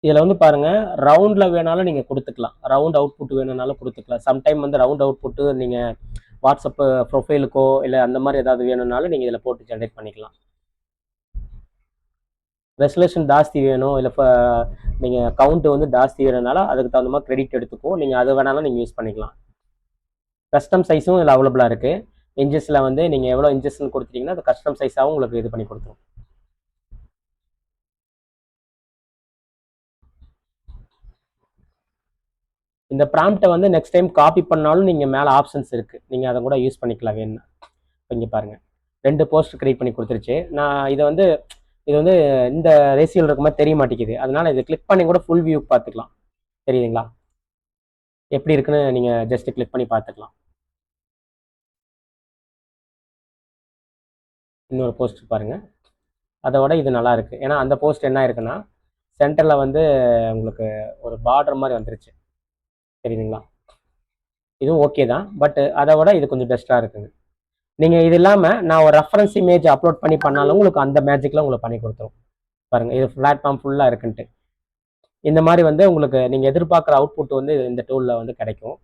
இதில் வந்து பாருங்க, ரவுண்டில் வேணாலும் நீங்கள் கொடுத்துக்கலாம், ரவுண்ட் அவுட்புட் வேணும்னாலும் கொடுத்துக்கலாம். சம்டைம் வந்து ரவுண்ட் அவுட்புட்டு நீங்கள் வாட்ஸ்அப் ப்ரொஃபைலுக்கோ இல்லை அந்த மாதிரி ஏதாவது வேணும்னாலும் நீங்கள் இதில் போட்டு ஜென்ரேட் பண்ணிக்கலாம். ரெசல்யூஷன் ஜாஸ்தி வேணும் இல்லை இப்போ நீங்கள் கவுண்ட் வந்து ஜாஸ்தி வேணும்னாலும் அதுக்கு தகுந்த மாதிரி கிரெடிட் எடுத்துக்கும். நீங்கள் அது வேணாலும் நீங்கள் யூஸ் பண்ணிக்கலாம். கஸ்டம் சைஸும் இதில் அவைலபிளாக இருக்குது. இன்ச்சஸில் வந்து நீங்கள் எவ்வளோ இன்ச்சஸ்ன்னு கொடுத்துட்டீங்கன்னா அது கஸ்டம் சைஸாகவும் உங்களுக்கு இது பண்ணி கொடுத்துரும். இந்த ப்ராம்ப்டை வந்து நெக்ஸ்ட் டைம் காப்பி பண்ணாலும் நீங்கள் மேலே ஆப்ஷன்ஸ் இருக்குது, நீங்கள் அதை கூட யூஸ் பண்ணிக்கலாம் வேணும்னா. இங்கே பாருங்கள், 2 போஸ்ட் கிரியேட் பண்ணி கொடுத்துருச்சு. நான் இது வந்து இந்த ரேசியோவில் இருக்க மாதிரி தெரிய மாட்டேங்குது. அதனால இதை கிளிக் பண்ணி கூட ஃபுல் வியூ பார்த்துக்கலாம். தெரியுதுங்களா? எப்படி இருக்குன்னு நீங்கள் ஜஸ்ட் கிளிக் பண்ணி பார்த்துக்கலாம். இன்னொரு போஸ்ட் பாருங்கள், அதோட இது நல்லா இருக்குது. ஏன்னா அந்த போஸ்ட் என்ன இருக்குன்னா சென்டரில் வந்து உங்களுக்கு ஒரு பார்டர் மாதிரி வந்துருச்சு. தெரியுதுங்களா? இதுவும் ஓகே தான், பட் அதை விட இது கொஞ்சம் பெஸ்ட்டாக இருக்குங்க. நீங்கள் இது இல்லாமல் நான் ஒரு ரெஃபரன்ஸ் இமேஜ் அப்லோட் பண்ணாலும் உங்களுக்கு அந்த மேஜிக்கில் உங்களுக்கு பண்ணி கொடுத்துரும். பாருங்கள், இது பிளாட்ஃபார்ம் ஃபுல்லாக இருக்குன்ட்டு. இந்த மாதிரி வந்து உங்களுக்கு நீங்கள் எதிர்பார்க்குற அவுட்புட் வந்து இந்த டூலில் வந்து கிடைக்கும்.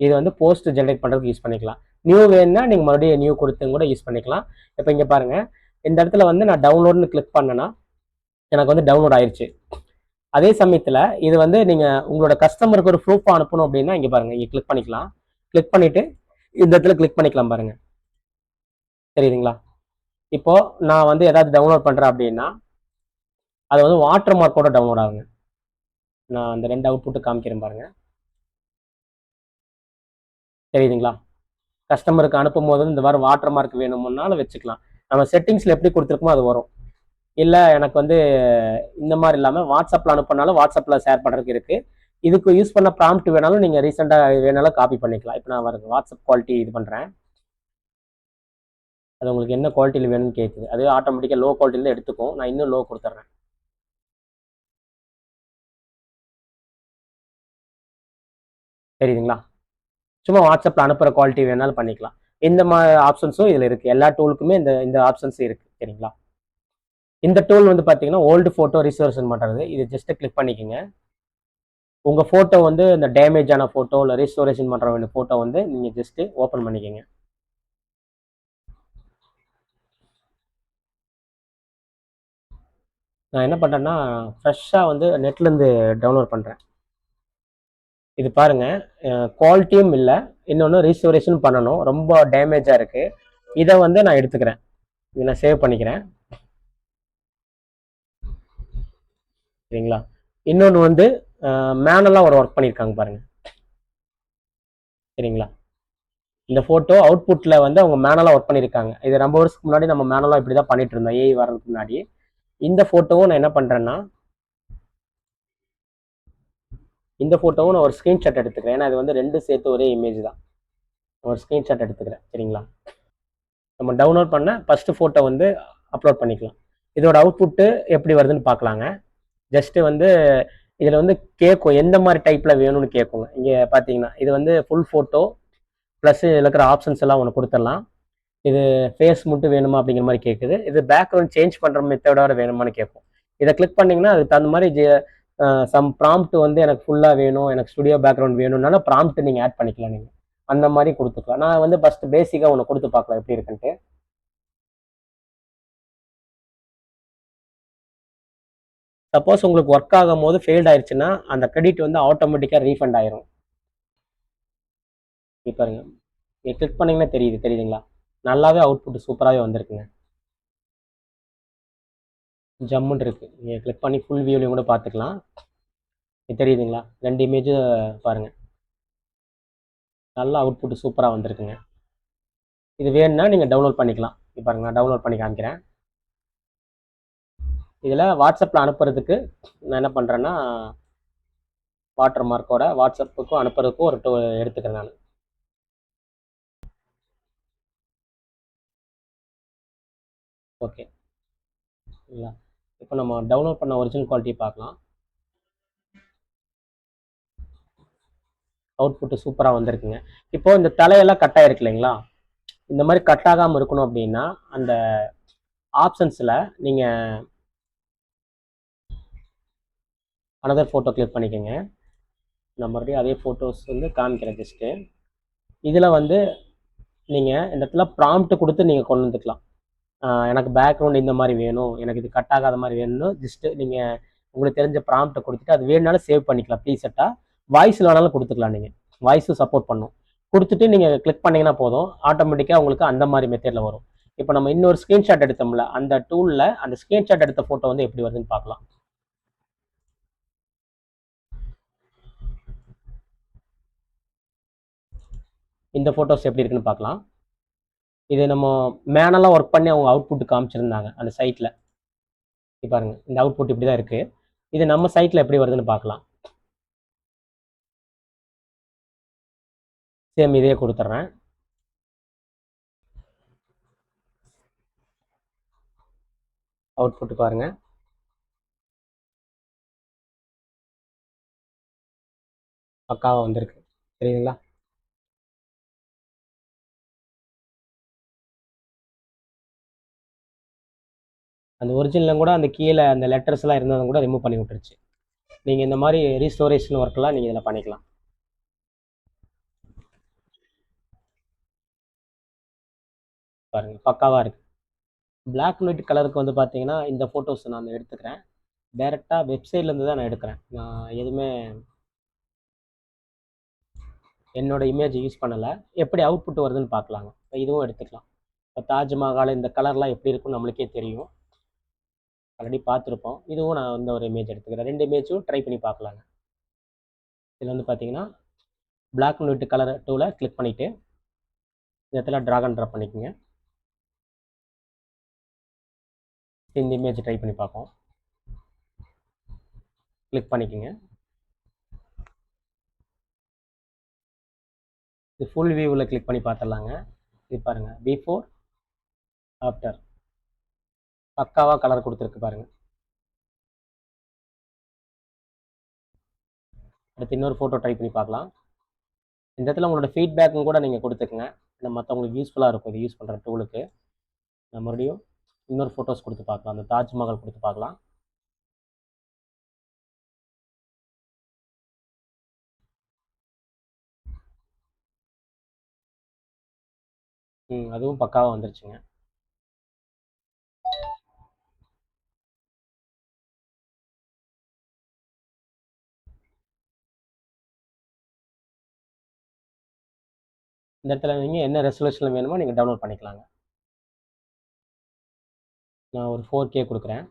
இது வந்து போஸ்ட் ஜென்ரேட் பண்ணுறதுக்கு யூஸ் பண்ணிக்கலாம். நியூ வேணுன்னா நீங்கள் மறுபடியும் நியூ கொடுத்து கூட யூஸ் பண்ணிக்கலாம். இப்போ இங்கே பாருங்கள், இந்த இடத்துல வந்து நான் டவுன்லோட்னு கிளிக் பண்ணேன்னா எனக்கு வந்து டவுன்லோட் ஆயிடுச்சு. அதே சமயத்தில் இது வந்து நீங்கள் உங்களோட கஸ்டமருக்கு ஒரு ப்ரூஃப் அனுப்பணும் அப்படின்னா இங்கே பாருங்கள், இங்கே கிளிக் பண்ணிக்கலாம். கிளிக் பண்ணிவிட்டு இந்த இடத்துல கிளிக் பண்ணிக்கலாம் பாருங்கள். தெரியுதுங்களா? இப்போ நான் வந்து ஏதாவது டவுன்லோட் பண்ணுறேன் அப்படின்னா அது வந்து வாட்டர் மார்க்கோட டவுன்லோட் ஆகுங்க. நான் அந்த 2 அவுட்புட்டு காமிக்கிறேன் பாருங்க. தெரியுதுங்களா? கஸ்டமருக்கு அனுப்பும் போது இந்த மாதிரி வாட்டர் மார்க் வேணும்னாலும் வச்சுக்கலாம். நம்ம செட்டிங்ஸில் எப்படி கொடுத்துருக்கோமோ அது வரும். இல்லை எனக்கு வந்து இந்த மாதிரி இல்லாமல் வாட்ஸ்அப்பில் அனுப்பினாலும் வாட்ஸ்அப்பில் ஷேர் பண்ணுறதுக்கு இருக்குது. இதுக்கு யூஸ் பண்ண ப்ராம்ப்ட் வேணாலும் நீங்கள் ரீசெண்டாக வேணாலும் காப்பி பண்ணிக்கலாம். இப்போ நான் வாட்ஸ்அப் குவாலிட்டி இது பண்ணுறேன். அது உங்களுக்கு என்ன குவாலிட்டியில் வேணும்னு கேட்குது. அது ஆட்டோமேட்டிக்காக லோ குவாலிட்டியில் எடுத்துக்கும். நான் இன்னும் லோ கொடுத்துட்றேன். தெரியுதுங்களா? சும்மா வாட்ஸ்அப்பில் அனுப்புகிற குவாலிட்டி வேணாலும் பண்ணிக்கலாம். இந்த மாதிரி ஆப்ஷன்ஸும் இதில் இருக்குது. எல்லா டூலுக்குமே இந்த ஆப்ஷன்ஸ் இருக்குது. சரிங்களா? இந்த டூல் வந்து பார்த்தீங்கன்னா ஓல்டு ஃபோட்டோ ரிசோர்ஷன் பண்ணுறது. இது ஜஸ்ட்டு கிளிக் பண்ணிக்கோங்க. உங்கள் ஃபோட்டோ வந்து இந்த டேமேஜ் ஆன ஃபோட்டோ இல்லை ரீஸ்டோரேஷன் பண்ணுற வேண்டிய ஃபோட்டோ வந்து நீங்கள் ஜஸ்ட்டு ஓப்பன் பண்ணிக்கோங்க. நான் என்ன பண்ணுறேன்னா ஃப்ரெஷ்ஷாக வந்து நெட்லேருந்து டவுன்லோட் பண்ணுறேன். இது பாருங்கள், குவாலிட்டியும் இல்லை, இன்னொன்று ரீஸ்டோரேஷன் பண்ணணும், ரொம்ப டேமேஜாக இருக்குது. இதை வந்து நான் எடுத்துக்கிறேன், இதை நான் சேவ் பண்ணிக்கிறேன். சரிங்களா? இன்னொன்று வந்து மேனலாக ஒரு ஒர்க் பண்ணியிருக்காங்க பாருங்கள். சரிங்களா? இந்த ஃபோட்டோ அவுட்புட்டில் வந்து அவங்க மேனலாக ஒர்க் பண்ணியிருக்காங்க. இது ரொம்ப வருஷத்துக்கு முன்னாடி நம்ம மேனலாக இப்படி தான் பண்ணிட்டு இருந்தோம், ஏஐ வர்றதுக்கு முன்னாடி. இந்த ஃபோட்டோவும் நான் என்ன பண்ணுறேன்னா இந்த ஃபோட்டோவும் நான் ஒரு ஸ்க்ரீன்ஷாட் எடுத்துக்கிறேன். ஏன்னா இது வந்து 2 சேர்த்து ஒரே இமேஜ் தான். ஒரு ஸ்க்ரீன்ஷாட் எடுத்துக்கிறேன். சரிங்களா? நம்ம டவுன்லோட் பண்ண ஃபஸ்ட்டு ஃபோட்டோ வந்து அப்லோட் பண்ணிக்கலாம். இதோட அவுட்புட்டு எப்படி வருதுன்னு பார்க்கலாங்க. ஜஸ்ட்டு வந்து இதில் வந்து கேட்கும் எந்த மாதிரி டைப்பில் வேணும்னு கேட்குங்க. இங்கே பார்த்தீங்கன்னா இது வந்து ஃபுல் ஃபோட்டோ ப்ளஸ் இதில் இருக்கிற ஆப்ஷன்ஸ் எல்லாம் ஒன்று கொடுத்துடலாம். இது ஃபேஸ் மட்டும் வேணுமா அப்படிங்கிற மாதிரி கேட்குது. இது பேக்ரவுண்ட் சேஞ்ச் பண்ணுற மெத்தடோட வேணுமான்னு கேட்கும். இதை கிளிக் பண்ணிங்கன்னா அதுக்கு தகுந்த மாதிரி சம் ப்ராம்ப்ட் வந்து எனக்கு ஃபுல்லாக வேணும், எனக்கு ஸ்டுடியோ பேக்ரவுண்ட் வேணும்னாலும் ப்ராம்ப்ட் நீங்கள் ஆட் பண்ணிக்கலாம். நீங்கள் அந்த மாதிரி கொடுத்துக்கலாம். நான் வந்து ஃபஸ்ட்டு பேசிக்காக ஒன்று கொடுத்து பார்க்கலாம் எப்படி இருக்குன்ட்டு. சப்போஸ் உங்களுக்கு ஒர்க் ஆகும் போது ஃபெயில்ட் ஆயிடுச்சுன்னா அந்த கிரெடிட் வந்து ஆட்டோமேட்டிக்காக ரீஃபண்ட் ஆயிரும். பாருங்க, நீங்கள் கிளிக் பண்ணிங்கன்னா தெரியுதுங்களா? நல்லாவே அவுட்புட் சூப்பராகவே வந்திருக்குங்க. ஜம்முன்னு இருக்குது. நீங்கள் கிளிக் பண்ணி ஃபுல் வியூலையும் கூட பார்த்துக்கலாம். தெரியுதுங்களா? 2 இமேஜும் பாருங்கள், நல்லா அவுட்புட் சூப்பராக வந்திருக்குங்க. இது வேணும்னா நீங்கள் டவுன்லோட் பண்ணிக்கலாம். இப்போ பாருங்க, நான் டவுன்லோட் பண்ணி காமிக்கிறேன். இதில் வாட்ஸ்அப்பில் அனுப்புறதுக்கு நான் என்ன பண்ணுறேன்னா, வாட்டர் மார்க்கோட வாட்ஸ்அப்புக்கும் அனுப்புறதுக்கும் ஒரு எடுத்துக்கிறேன் நான். ஓகே இல்லைங்களா? இப்போ நம்ம டவுன்லோட் பண்ண ஒரிஜினல் குவாலிட்டி பார்க்கலாம். அவுட்புட்டு சூப்பராக வந்திருக்குங்க. இப்போ இந்த தலையெல்லாம் கட் ஆகிருக்கு இல்லைங்களா? இந்த மாதிரி கட் ஆகாமல் இருக்கணும் அப்படின்னா அந்த ஆப்ஷன்ஸில் நீங்கள் அனதர் ஃபோட்டோ கிளிக் பண்ணிக்கோங்க. நான் மறுபடியும் அதே ஃபோட்டோஸ் வந்து காமிக்கிறேன் ஜஸ்ட்டு. இதில் வந்து நீங்கள் இந்த இடத்துல ப்ராம்ப்ட் கொடுத்து நீங்கள் கொண்டு வந்துக்கலாம். எனக்கு பேக்ரவுண்ட் இந்த மாதிரி வேணும், எனக்கு இது கட் ஆகாத மாதிரி வேணும்னு ஜஸ்ட்டு நீங்கள் உங்களுக்கு தெரிஞ்ச ப்ராம்ப்ட்டை கொடுத்துட்டு அது வேணுனாலும் சேவ் பண்ணிக்கலாம் ப்ரீசெட்டாக. வாய்ஸில் வேணாலும் கொடுத்துக்கலாம். நீங்கள் வாய்ஸும் சப்போர்ட் பண்ணும். கொடுத்துட்டு நீங்கள் கிளிக் பண்ணிங்கன்னா போதும், ஆட்டோமேட்டிக்காக உங்களுக்கு அந்த மாதிரி மெத்தேடில் வரும். இப்போ நம்ம இன்னொரு ஸ்க்ரீன்ஷாட் எடுத்தோம்ல, அந்த டூலில் அந்த ஸ்க்ரீன்ஷாட் எடுத்த ஃபோட்டோ வந்து எப்படி வருதுன்னு பார்க்கலாம். இந்த ஃபோட்டோஸ் எப்படி இருக்குன்னு பார்க்கலாம். இது நம்ம மேனலாக ஒர்க் பண்ணி அவங்க அவுட்புட் காமிச்சிருந்தாங்க அந்த சைட்டில். இப்போ பாருங்க, இந்த அவுட்புட் இப்படி தான் இருக்குது. இது நம்ம சைட்டில் எப்படி வருதுன்னு பார்க்கலாம். சேம் இதே கொடுத்துட்றேன். அவுட்புட் பாருங்க, பக்காவாக வந்திருக்கு. தெரியுதுங்களா? அந்த ஒரிஜினலும் கூட அந்த கீழே அந்த லெட்டர்ஸ்லாம் இருந்ததும் கூட ரிமூவ் பண்ணி விட்டுருச்சு. நீங்கள் இந்த மாதிரி ரீஸ்டோரேஷன் ஒர்க்கெலாம் நீங்கள் இதில் பண்ணிக்கலாம். பாருங்கள், பக்காவாக இருக்குது. பிளாக் அண்ட் ஒயிட் கலருக்கு வந்து பார்த்தீங்கன்னா இந்த ஃபோட்டோஸ் நான் எடுத்துக்கிறேன். டைரெக்டாக வெப்சைட்லேருந்து தான் நான் எடுக்கிறேன். நான் எதுவுமே என்னோட இமேஜ் யூஸ் பண்ணலை. எப்படி அவுட்புட் வருதுன்னு பார்க்கலாங்க. இப்போ இதுவும் எடுத்துக்கலாம். இப்போ தாஜ்மஹால் இந்த கலர்லாம் எப்படி இருக்குன்னு நம்மளுக்கே தெரியும், ஆல்ரெடி பார்த்துருப்போம். இதுவும் நான் வந்து ஒரு இமேஜ் எடுத்துக்கிறேன். 2 இமேஜும் ட்ரை பண்ணி பார்க்கலாங்க. இதில் வந்து பார்த்தீங்கன்னா பிளாக் அண்ட் ஒயிட் கலர் டூவில் கிளிக் பண்ணிவிட்டு இந்த இடத்துல ட்ராக் அண்ட் ட்ராப் பண்ணிக்கோங்க. இந்த இமேஜ் ட்ரை பண்ணி பார்ப்போம். கிளிக் பண்ணிக்கோங்க. இது ஃபுல் வியூவில் கிளிக் பண்ணி பார்த்துடலாங்க. இது பாருங்கள், பிஃபோர் ஆஃப்டர் பக்காவாக கலர் கொடுத்துருக்கு பாருங்கள். அடுத்து இன்னொரு ஃபோட்டோ ட்ரை பண்ணி பார்க்கலாம். இந்த இடத்துல உங்களோட ஃபீட்பேக்கும் கூட நீங்கள் கொடுத்துக்குங்க. இந்த மற்றவங்களுக்கு யூஸ்ஃபுல்லாக இருக்கும் இது யூஸ் பண்ணுற டூலுக்கு. நான் மறுபடியும் இன்னொரு ஃபோட்டோஸ் கொடுத்து பார்க்கலாம். அந்த தாஜ்மஹால் கொடுத்து பார்க்கலாம். அதுவும் பக்காவாக வந்துருச்சுங்க. இந்த இடத்துல நீங்கள் என்ன ரெசல்யூஷனில் வேணுமோ நீங்கள் டவுன்லோட் பண்ணிக்கலாங்க. நான் ஒரு 4K கொடுக்குறேன்.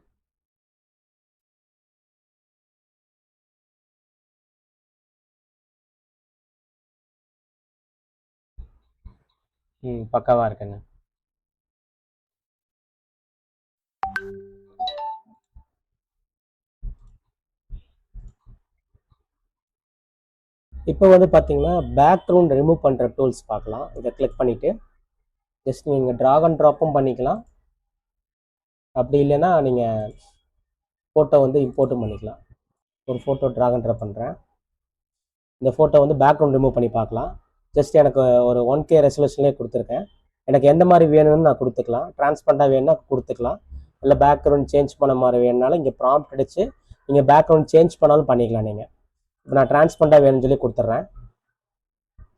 பக்காவாக இருக்குங்க. இப்போ வந்து பார்த்தீங்கன்னா பேக்ரவுண்ட் ரிமூவ் பண்ணுற டூல்ஸ் பார்க்கலாம். இதை கிளிக் பண்ணிவிட்டு ஜஸ்ட் நீங்கள் ட்ராக் அண்ட் ட்ராப்பும் பண்ணிக்கலாம். அப்படி இல்லைன்னா நீங்கள் ஃபோட்டோ வந்து இம்போர்ட்டும் பண்ணிக்கலாம். ஒரு ஃபோட்டோ ட்ராக் அண்ட் ட்ராப் பண்ணுறேன். இந்த ஃபோட்டோ வந்து பேக்ரவுண்ட் ரிமூவ் பண்ணி பார்க்கலாம். ஜஸ்ட் எனக்கு ஒரு 1K ரெசல்யூஷன்லேயே கொடுத்துருக்கேன். எனக்கு எந்த மாதிரி வேணும்னு நான் கொடுத்துக்கலாம். டிரான்ஸ்பரண்டாக வேணும்னா கொடுத்துக்கலாம். இல்லை பேக்ரவுண்ட் சேஞ்ச் பண்ண மாதிரி வேணுனாலும் இங்கே ப்ராம்ப்ட் அடித்து நீங்கள் பேக்ரவுண்ட் சேஞ்ச் பண்ணாலும் பண்ணிக்கலாம். நீங்கள் இப்போ நான் டிரான்ஸ்பரண்டாக வேணும்னு சொல்லி கொடுத்துட்றேன்.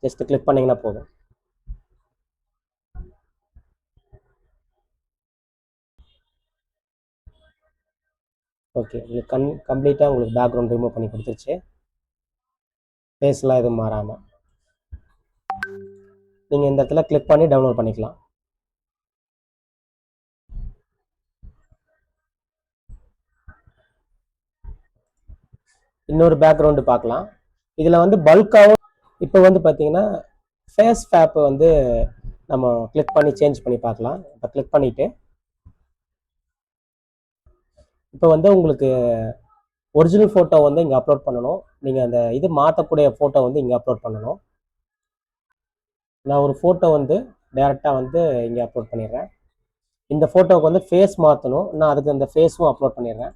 ஜஸ்ட் கிளிக் பண்ணிங்கன்னா போதும். ஓகே, உங்களுக்கு கம்ப்ளீட்டாக உங்களுக்கு பேக்ரவுண்ட் ரிமூவ் பண்ணி கொடுத்துருச்சு. ஃபேஸ்லாம் எதுவும் மாறாமல். நீங்கள் இந்த இடத்துல கிளிக் பண்ணி டவுன்லோட் பண்ணிக்கலாம். இன்னொரு பேக்ரவுண்டு பார்க்கலாம். இதில் வந்து பல்காகவும் இப்போ வந்து பார்த்தீங்கன்னா ஃபேஸ் ஃபேப்பை வந்து நம்ம கிளிக் பண்ணி சேஞ்ச் பண்ணி பார்க்கலாம். இப்போ கிளிக் பண்ணிவிட்டு இப்போ வந்து உங்களுக்கு ஒரிஜினல் ஃபோட்டோ வந்து இங்கே அப்லோட் பண்ணணும். நீங்கள் அந்த இது மாற்றக்கூடிய ஃபோட்டோ வந்து இங்கே அப்லோட் பண்ணணும். நான் ஒரு ஃபோட்டோ வந்து டேரெக்டாக வந்து இங்கே அப்லோட் பண்ணிடுறேன். இந்த ஃபோட்டோவுக்கு வந்து ஃபேஸ் மாற்றணும். நான் அதுக்கு அந்த ஃபேஸும் அப்லோட் பண்ணிடுறேன்.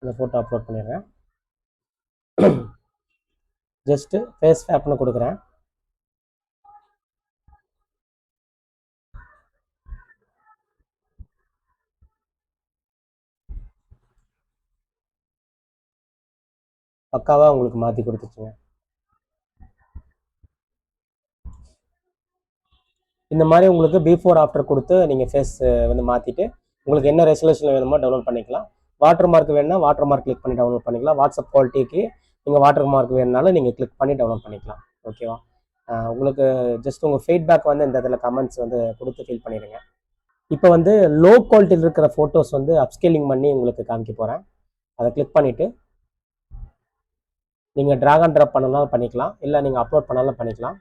இந்த ஃபோட்டோ அப்லோட் பண்ணிடுறேன். ஜஸ்ட்டு ஃபேஸ் ஃபேப்னு கொடுக்குறேன். பக்காவாக உங்களுக்கு மாற்றி கொடுத்துச்சுங்க. இந்த மாதிரி உங்களுக்கு பிஃபோர் ஆஃப்டர் கொடுத்து நீங்கள் ஃபேஸ் வந்து மாற்றிட்டு உங்களுக்கு என்ன ரெசல்யூஷன் வேணுமோ டவுன்லோட் பண்ணிக்கலாம். வாட்டர் மார்க் வேணும்னா வாட்டர் மார்க் கிளிக் பண்ணி டவுன்லோட் பண்ணிக்கலாம். வாட்ஸ்அப் குவாலிட்டிக்கு நீங்கள் வாட்டர் மார்க் வேணுனாலும் நீங்கள் கிளிக் பண்ணி டவுன்லோட் பண்ணிக்கலாம். ஓகேவா? உங்களுக்கு ஜஸ்ட் உங்கள் ஃபீட்பேக் வந்து இந்த இதில் கமெண்ட்ஸ் வந்து கொடுத்து ஃபில் பண்ணிடுங்க. இப்போ வந்து லோ குவாலிட்டியில் இருக்கிற ஃபோட்டோஸ் வந்து அப்ஸ்கேலிங் பண்ணி உங்களுக்கு காமிக்க போகிறேன். அதை கிளிக் பண்ணிவிட்டு நீங்கள் ட்ராக் அண்ட் ட்ராப் பண்ணலாம் பண்ணிக்கலாம், இல்லை நீங்கள் அப்லோட் பண்ணாலும் பண்ணிக்கலாம்.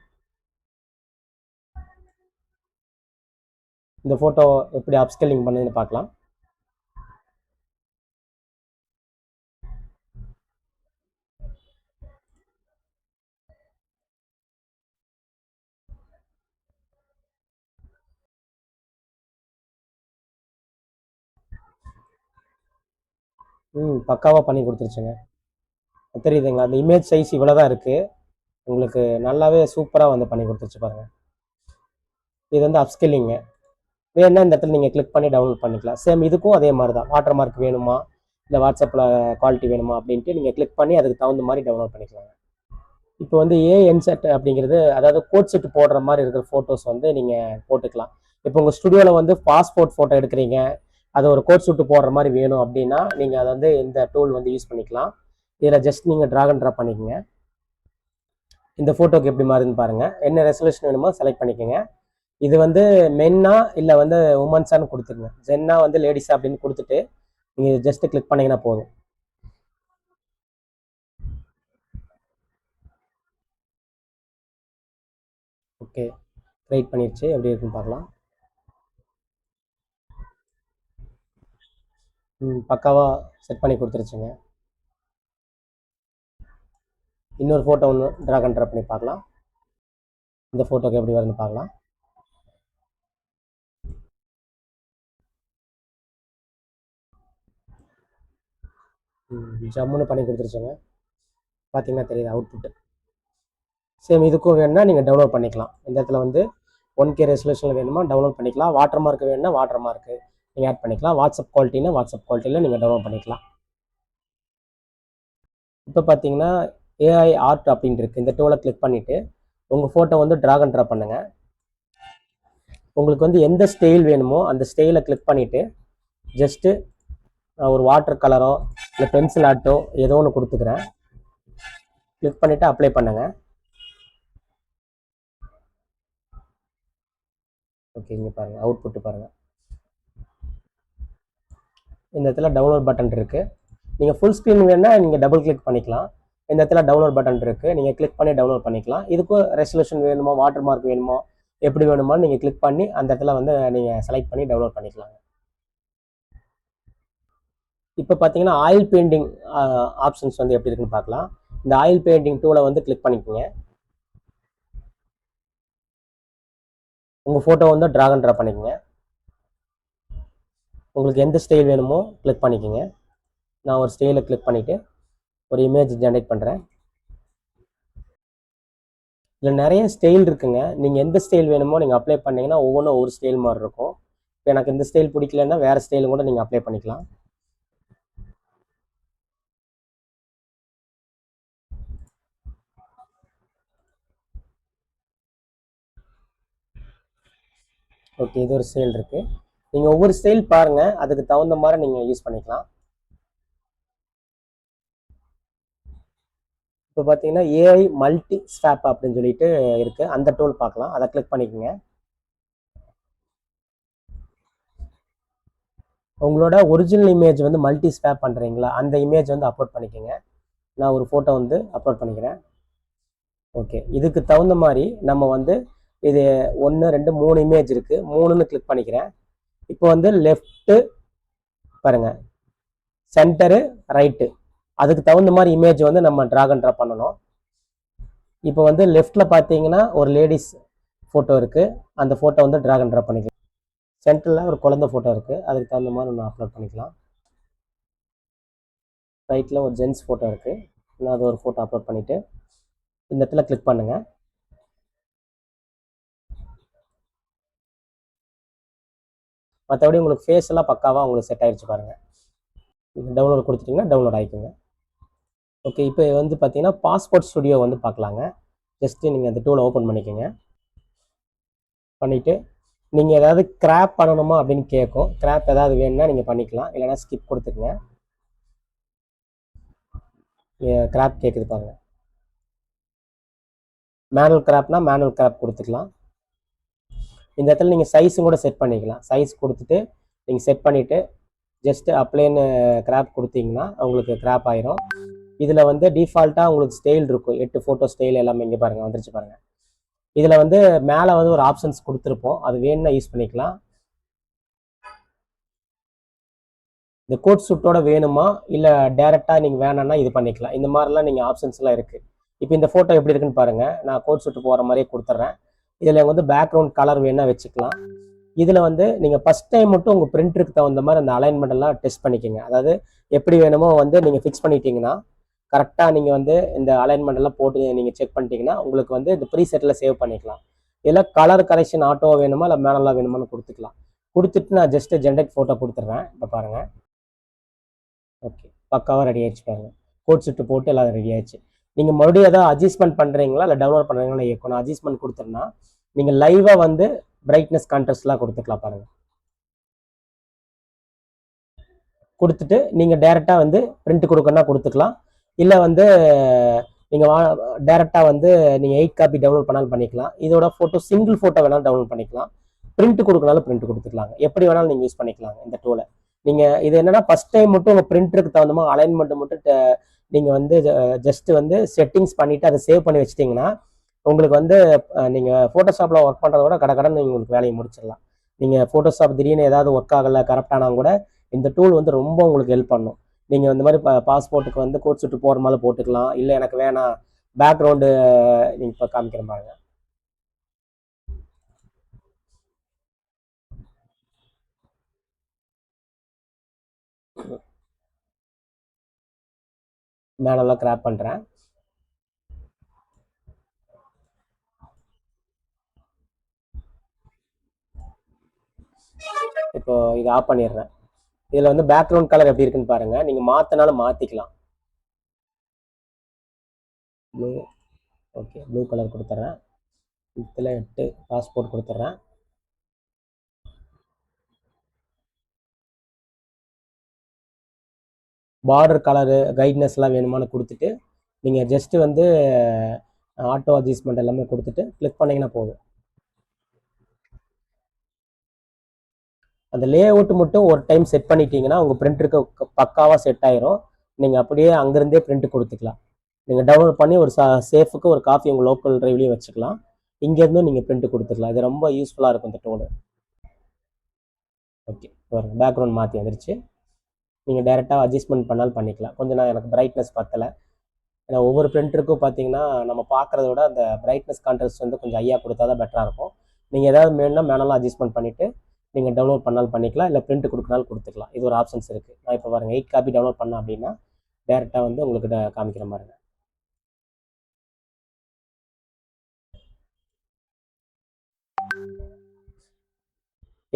இந்த ஃபோட்டோ எப்படி அப்ஸ்கேலிங் பண்ணுதுன்னு பார்க்கலாம். பக்காவாக பண்ணி கொடுத்துருச்சுங்க. தெரியுதுங்களா? அந்த இமேஜ் சைஸ் இவ்வளோ தான் இருக்குது. உங்களுக்கு நல்லாவே சூப்பராக வந்து பண்ணி கொடுத்துருச்சு பாருங்கள். இது வந்து அப்ஸ்கேலிங்க. வேணுன்னா இந்த இடத்துல நீங்கள் கிளிக் பண்ணி டவுன்லோட் பண்ணிக்கலாம். சேம் இதுக்கும் அதே மாதிரி தான். வாட்டர் மார்க் வேணுமா, இல்லை வாட்ஸ்அப்பில் குவாலிட்டி வேணுமா அப்படின்ட்டு நீங்கள் கிளிக் பண்ணி அதுக்கு தகுந்த மாதிரி டவுன்லோட் பண்ணிக்கலாங்க. இப்போ வந்து ஏஎன் செட் அப்படிங்கிறது, அதாவது கோட் செட் போடுற மாதிரி இருக்கிற ஃபோட்டோஸ் வந்து நீங்கள் போட்டுக்கலாம். இப்போ உங்கள் ஸ்டுடியோவில் வந்து பாஸ்போர்ட் ஃபோட்டோ எடுக்கிறீங்க, அதை ஒரு கோட் சூட்டு போடுற மாதிரி வேணும் அப்படின்னா நீங்கள் அதை வந்து இந்த டூல் வந்து யூஸ் பண்ணிக்கலாம். இதில் ஜஸ்ட் நீங்கள் ட்ராக் அண்ட் ட்ராப் பண்ணிக்கோங்க. இந்த ஃபோட்டோக்கு எப்படி மாறுதுன்னு பாருங்கள். என்ன ரெசல்யூஷன் வேணுமோ செலக்ட் பண்ணிக்கோங்க. இது வந்து மென்னா இல்லை வந்து உமன்ஸான்னு கொடுத்துருங்க. ஜென்னா வந்து லேடிஸா அப்படின்னு கொடுத்துட்டு நீங்கள் ஜஸ்ட்டு கிளிக் பண்ணிங்கன்னா போதும். ஓகே, க்ரியேட் பண்ணிடுச்சு. எப்படி இருக்குன்னு பார்க்கலாம். பக்காவாக செட் பண்ணி கொடுத்துருச்சுங்க. இன்னொரு ஃபோட்டோ ஒன்று ட்ராக் அண்ட் ட்ராப் பண்ணி பார்க்கலாம். இந்த ஃபோட்டோக்கு எப்படி வருதுன்னு பார்க்கலாம். ஜம்முன்னு பண்ணி கொடுத்துருச்சுங்க. பார்த்தீங்கன்னா தெரியுது அவுட்புட்டு. சேம் இதுக்கும் வேணும்னா நீங்கள் டவுன்லோட் பண்ணிக்கலாம். இந்த இடத்துல வந்து 1K ரெசல்யூஷனில் வேணுமா டவுன்லோட் பண்ணிக்கலாம். வாட்டர் மார்க் வேணும்னா வாட்டர் மார்க்கு நீங்கள் ஆட் பண்ணிக்கலாம். வாட்ஸ்அப் குவாலிட்டினா வாட்ஸ்அப் குவாலிட்டியில் நீங்கள் டவுன்லோட் பண்ணிக்கலாம். இப்போ பார்த்தீங்கன்னா ஏஐ ஆர்ட் அப்படின்னு இருக்குது. இந்த டூலை கிளிக் பண்ணிவிட்டு உங்கள் ஃபோட்டோ வந்து ட்ராக் அண்ட் ட்ராப் பண்ணுங்கள். உங்களுக்கு வந்து எந்த ஸ்டைல் வேணுமோ அந்த ஸ்டைலை கிளிக் பண்ணிவிட்டு ஜஸ்ட்டு ஒரு வாட்டர் கலரோ இல்லை பென்சில் ஆர்ட்டோ ஏதோ ஒன்று கொடுத்துக்கிறேன். கிளிக் பண்ணிவிட்டு அப்ளை பண்ணுங்கள். ஓகே, இங்கே பாருங்கள் அவுட்புட்டு பாருங்கள். இந்த இடத்துல டவுன்லோட் பட்டன் இருக்குது. நீங்கள் ஃபுல் ஸ்க்ரீன் வேணும்னா நீங்கள் டபுள் கிளிக் பண்ணிக்கலாம். இந்த இடத்துல டவுன்லோட் பட்டன் இருக்குது. நீங்கள் கிளிக் பண்ணி டவுன்லோட் பண்ணிக்கலாம். இதுக்கும் ரெசல்யூஷன் வேணுமோ வாட்டர் மார்க் வேணுமோ எப்படி வேணுமோ நீங்கள் கிளிக் பண்ணி அந்த இடத்துல வந்து நீங்கள் செலக்ட் பண்ணி டவுன்லோட் பண்ணிக்கலாம். இப்போ பார்த்தீங்கன்னா ஆயில் பெயிண்டிங் ஆப்ஷன்ஸ் வந்து எப்படி இருக்குன்னு பார்க்கலாம். இந்த ஆயில் பெயிண்டிங் டூலை வந்து கிளிக் பண்ணிக்கோங்க. உங்கள் ஃபோட்டோ வந்து ட்ராக் அண்ட் ட்ராப் பண்ணிக்கோங்க. உங்களுக்கு எந்த ஸ்டைல் வேணுமோ கிளிக் பண்ணிக்கோங்க. நான் ஒரு ஸ்டைலை கிளிக் பண்ணிவிட்டு ஒரு இமேஜ் ஜென்ரேட் பண்ணுறேன். இதில் நிறைய ஸ்டைல் இருக்குங்க. நீங்கள் எந்த ஸ்டைல் வேணுமோ நீங்கள் அப்ளை பண்ணிங்கன்னா ஒவ்வொன்றும் ஒரு ஸ்டைல் மாதிரி இருக்கும். இப்போ எனக்கு இந்த ஸ்டைல் பிடிக்கலன்னா வேறு ஸ்டைலும் கூட நீங்கள் அப்ளை பண்ணிக்கலாம். ஓகே, இது ஒரு ஸ்டைல் இருக்குது. நீங்கள் ஒவ்வொரு ஸ்டைல் பாருங்கள், அதுக்கு தகுந்த மாதிரி நீங்கள் யூஸ் பண்ணிக்கலாம். இப்போ பார்த்தீங்கன்னா ஏஐ மல்டி ஸ்வாப் அப்படின்னு சொல்லிட்டு இருக்குது, அந்த டூல் பார்க்கலாம். அதை கிளிக் பண்ணிக்கோங்க. உங்களோட ஒரிஜினல் இமேஜ் வந்து மல்டி ஸ்வாப் பண்ணுறீங்களா, அந்த இமேஜ் வந்து அப்லோட் பண்ணிக்கோங்க. நான் ஒரு ஃபோட்டோ வந்து அப்லோட் பண்ணிக்கிறேன். ஓகே, இதுக்கு தகுந்த மாதிரி நம்ம வந்து இது 1 2 3 இமேஜ் இருக்குது, 3ன்னு கிளிக் பண்ணிக்கிறேன். இப்போ வந்து லெஃப்ட்டு பாருங்கள், சென்டரு, ரைட்டு, அதுக்கு தகுந்த மாதிரி இமேஜ் வந்து நம்ம ட்ராக் அண்ட் ட்ராப் பண்ணணும். இப்போ வந்து லெஃப்ட்டில் பார்த்தீங்கன்னா ஒரு லேடிஸ் ஃபோட்டோ இருக்குது, அந்த ஃபோட்டோ வந்து ட்ராக் அண்ட் ட்ராப் பண்ணிக்கலாம். சென்டரில் ஒரு குழந்தை ஃபோட்டோ இருக்குது, அதுக்கு தகுந்த மாதிரி நம்ம அப்லோட் பண்ணிக்கலாம். ரைட்டில் ஒரு ஜென்ஸ் ஃபோட்டோ இருக்குது, நான் அது ஒரு ஃபோட்டோ அப்லோட் பண்ணிவிட்டு இந்த இடத்துல கிளிக் பண்ணுங்கள். மற்றபடி உங்களுக்கு ஃபேஸ் எல்லாம் பக்காவாக உங்களுக்கு செட் ஆகிடுச்சு பாருங்கள். டவுன்லோட் கொடுத்துட்டிங்கன்னா டவுன்லோட் ஆகிக்குங்க. ஓகே, இப்போ வந்து பார்த்தீங்கன்னா பாஸ்போர்ட் ஸ்டுடியோ வந்து பார்க்கலாங்க. ஜஸ்ட்டு நீங்கள் அந்த டூலை ஓப்பன் பண்ணிக்கோங்க. பண்ணிவிட்டு நீங்கள் ஏதாவது கிராப் பண்ணணுமா அப்படின்னு கேட்கும். கிராப் ஏதாவது வேணும்னா நீங்கள் பண்ணிக்கலாம், இல்லைனா ஸ்கிப் கொடுத்துக்குங்க. கிராப் கேட்குது பாருங்கள். மேனுவல் கிராப்னா மேனுவல் கிராப் கொடுத்துக்கலாம். இந்த இடத்துல நீங்கள் சைஸும் கூட செட் பண்ணிக்கலாம். சைஸ் கொடுத்துட்டு நீங்கள் செட் பண்ணிவிட்டு ஜஸ்ட்டு அப்ளைன்னு கிராப் கொடுத்தீங்கன்னா உங்களுக்கு கிராப் ஆயிரும். இதில் வந்து டிஃபால்ட்டாக உங்களுக்கு ஸ்டைல் இருக்கும், 8 ஃபோட்டோ ஸ்டைல் எல்லாமே இங்கே பாருங்கள் வந்துருச்சு பாருங்கள். இதில் வந்து மேலே வந்து ஒரு ஆப்ஷன்ஸ் கொடுத்துருப்போம், அது வேணும்னா யூஸ் பண்ணிக்கலாம். இந்த கோட் சூட்டோட வேணுமா இல்லை டேரெக்டாக நீங்கள் வேணும்னா இது பண்ணிக்கலாம். இந்த மாதிரிலாம் நீங்கள் ஆப்ஷன்ஸ்லாம் இருக்குது. இப்போ இந்த ஃபோட்டோ எப்படி இருக்குன்னு பாருங்கள். நான் கோட் சூட்டு போகிற மாதிரியே கொடுத்துட்றேன். இதில் வந்து பேக்ரவுண்ட் கலர் வேணா வச்சுக்கலாம். இதில் வந்து நீங்கள் ஃபஸ்ட் டைம் மட்டும் உங்கள் பிரிண்டருக்கு தகுந்த மாதிரி அந்த அலைன்மெண்ட் எல்லாம் டெஸ்ட் பண்ணிக்கோங்க. அதாவது எப்படி வேணுமோ வந்து நீங்கள் ஃபிக்ஸ் பண்ணிட்டீங்கன்னா கரெக்டாக நீங்கள் வந்து இந்த அலைன்மெண்ட் எல்லாம் போட்டு நீங்கள் செக் பண்ணிட்டீங்கன்னா உங்களுக்கு வந்து இந்த ப்ரீசெட்டில் சேவ் பண்ணிக்கலாம். இதில் கலர் கரெக்ஷன் ஆட்டோ வேணுமா இல்லை மேனலாக வேணுமான்னு கொடுத்துக்கலாம். கொடுத்துட்டு நான் ஜஸ்ட்டு ஜென்ரேட் ஃபோட்டோ கொடுத்துட்றேன். இப்போ பாருங்கள், ஓகே, பக்காவாக ரெடி ஆகிடுச்சு பாருங்கள். கோட் சுட்டு போட்டு எல்லாம் ரெடி ஆயிடுச்சு. நீங்கள் மறுபடியும் எதாவது அட்ஜஸ்ட்மெண்ட் பண்ணுறீங்களா இல்லை டவுன்லோட் பண்ணுறீங்களா இருக்கும். நான் அட்ஜஸ்ட்மெண்ட் கொடுத்துருன்னா நீங்கள் லைவாக வந்து பிரைட்னஸ் கான்ட்ராஸ்ட்லாம் கொடுத்துக்கலாம் பாருங்கள். கொடுத்துட்டு நீங்கள் டேரெக்டாக வந்து பிரிண்ட் கொடுக்கணும்னா கொடுத்துக்கலாம், இல்லை வந்து நீங்கள் டேரெக்டாக வந்து நீங்கள் 8 காப்பி டவுன்லோட் பண்ணாலும் பண்ணிக்கலாம். இதோட ஃபோட்டோ சிங்கிள் ஃபோட்டோ வேணாலும் டவுன்லோட் பண்ணிக்கலாம், பிரிண்ட் கொடுக்கனாலும் பிரிண்ட் கொடுத்துக்கலாங்க. எப்படி வேணாலும் நீங்கள் யூஸ் பண்ணிக்கலாங்க இந்த டூலை. நீங்கள் இது என்னன்னா ஃபஸ்ட் டைம் மட்டும் உங்கள் பிரிண்டருக்கு தகுந்த மாதிரி அலைன்மெண்ட் மட்டும் நீங்கள் வந்து ஜஸ்ட் வந்து செட்டிங்ஸ் பண்ணிவிட்டு அதை சேவ் பண்ணி வச்சிட்டிங்கன்னா உங்களுக்கு வந்து நீங்கள் ஃபோட்டோஷாப்பில் ஒர்க் பண்ணுறத விட கடகடன்னு நீங்கள் உங்களுக்கு வேலையை முடிச்சிடலாம். நீங்கள் ஃபோட்டோஷாப் திடீர்னு ஏதாவது ஒர்க் ஆகலை கரெக்டானா கூட இந்த டூல் வந்து ரொம்ப உங்களுக்கு ஹெல்ப் பண்ணும். நீங்கள் இந்த மாதிரி பாஸ்போர்ட்டுக்கு வந்து கோட் சுட்டு போகிற மாதிரி போட்டுக்கலாம், இல்லை எனக்கு வேணாம் பேக்ரவுண்டு நீங்கள் இப்போ காமிக்கிற பாருங்க. மேனெல்லாம் கிராப் பண்ணுறேன். இப்போ இதை ஆஃப் பண்ணிடுறேன். இதில் வந்து பேக்ரவுண்ட் கலர் எப்படி இருக்குன்னு பாருங்கள், நீங்கள் மாற்றினாலும் மாற்றிக்கலாம். ப்ளூ, ஓகே, ப்ளூ கலர் கொடுத்துட்றேன். இதில் 8 பாஸ்போர்ட் கொடுத்துட்றேன். பார்டர் கலரு கைட்னஸ்லாம் வேணுமானு கொடுத்துட்டு நீங்கள் ஜஸ்ட்டு வந்து ஆட்டோ அட்ஜஸ்ட்மெண்ட் எல்லாமே கொடுத்துட்டு கிளிக் பண்ணிங்கன்னா போதும். அந்த லே அவுட் மட்டும் ஒரு டைம் செட் பண்ணிட்டீங்கன்னா உங்கள் பிரிண்டருக்கு பக்காவாக செட் ஆயிரும். நீங்கள் அப்படியே அங்கேருந்தே பிரிண்ட் கொடுத்துக்கலாம். நீங்கள் டவுன்லோட் பண்ணி ஒரு சேஃபுக்கு ஒரு காப்பி உங்கள் லோக்கல் ட்ரைவ்லேயும் வச்சுக்கலாம், இங்கேருந்தும் நீங்கள் பிரிண்ட் கொடுத்துக்கலாம். இது ரொம்ப யூஸ்ஃபுல்லாக இருக்கும் இந்த டூலு. ஓகே, பாருங்கள் பேக்ரவுண்ட் மாற்றி வந்துருச்சு. நீங்கள் டேரெக்டாக அட்ஜஸ்ட்மெண்ட் பண்ணாலும் பண்ணிக்கலாம். கொஞ்சம் நான் எனக்கு பிரைட்னஸ் பத்தலை, ஏன்னா ஒவ்வொரு பிரிண்டருக்கும் பார்த்தீங்கன்னா நம்ம பார்க்குறத விட அந்த பிரைட்னஸ் கான்ட்ராஸ்ட் வந்து கொஞ்சம் ஹையாக கொடுத்தா தான் பெட்டராக இருக்கும். நீங்கள் ஏதாவது வேணும்னா மேனலாக அட்ஜஸ்ட்மெண்ட் பண்ணிவிட்டு நீங்கள் டவுன்லோட் பண்ணாலும் பண்ணிக்கலாம், இல்லை பிரிண்ட் கொடுக்கனாலும் கொடுத்துக்கலாம். இது ஒரு ஆப்ஷன்ஸ் இருக்குது. நான் இப்போ பாருங்கள் 8 காப்பி டவுன்லோட் பண்ணேன் அப்படின்னா டேரெக்டாக வந்து உங்களுக்கு காமிக்கிற பாருங்க.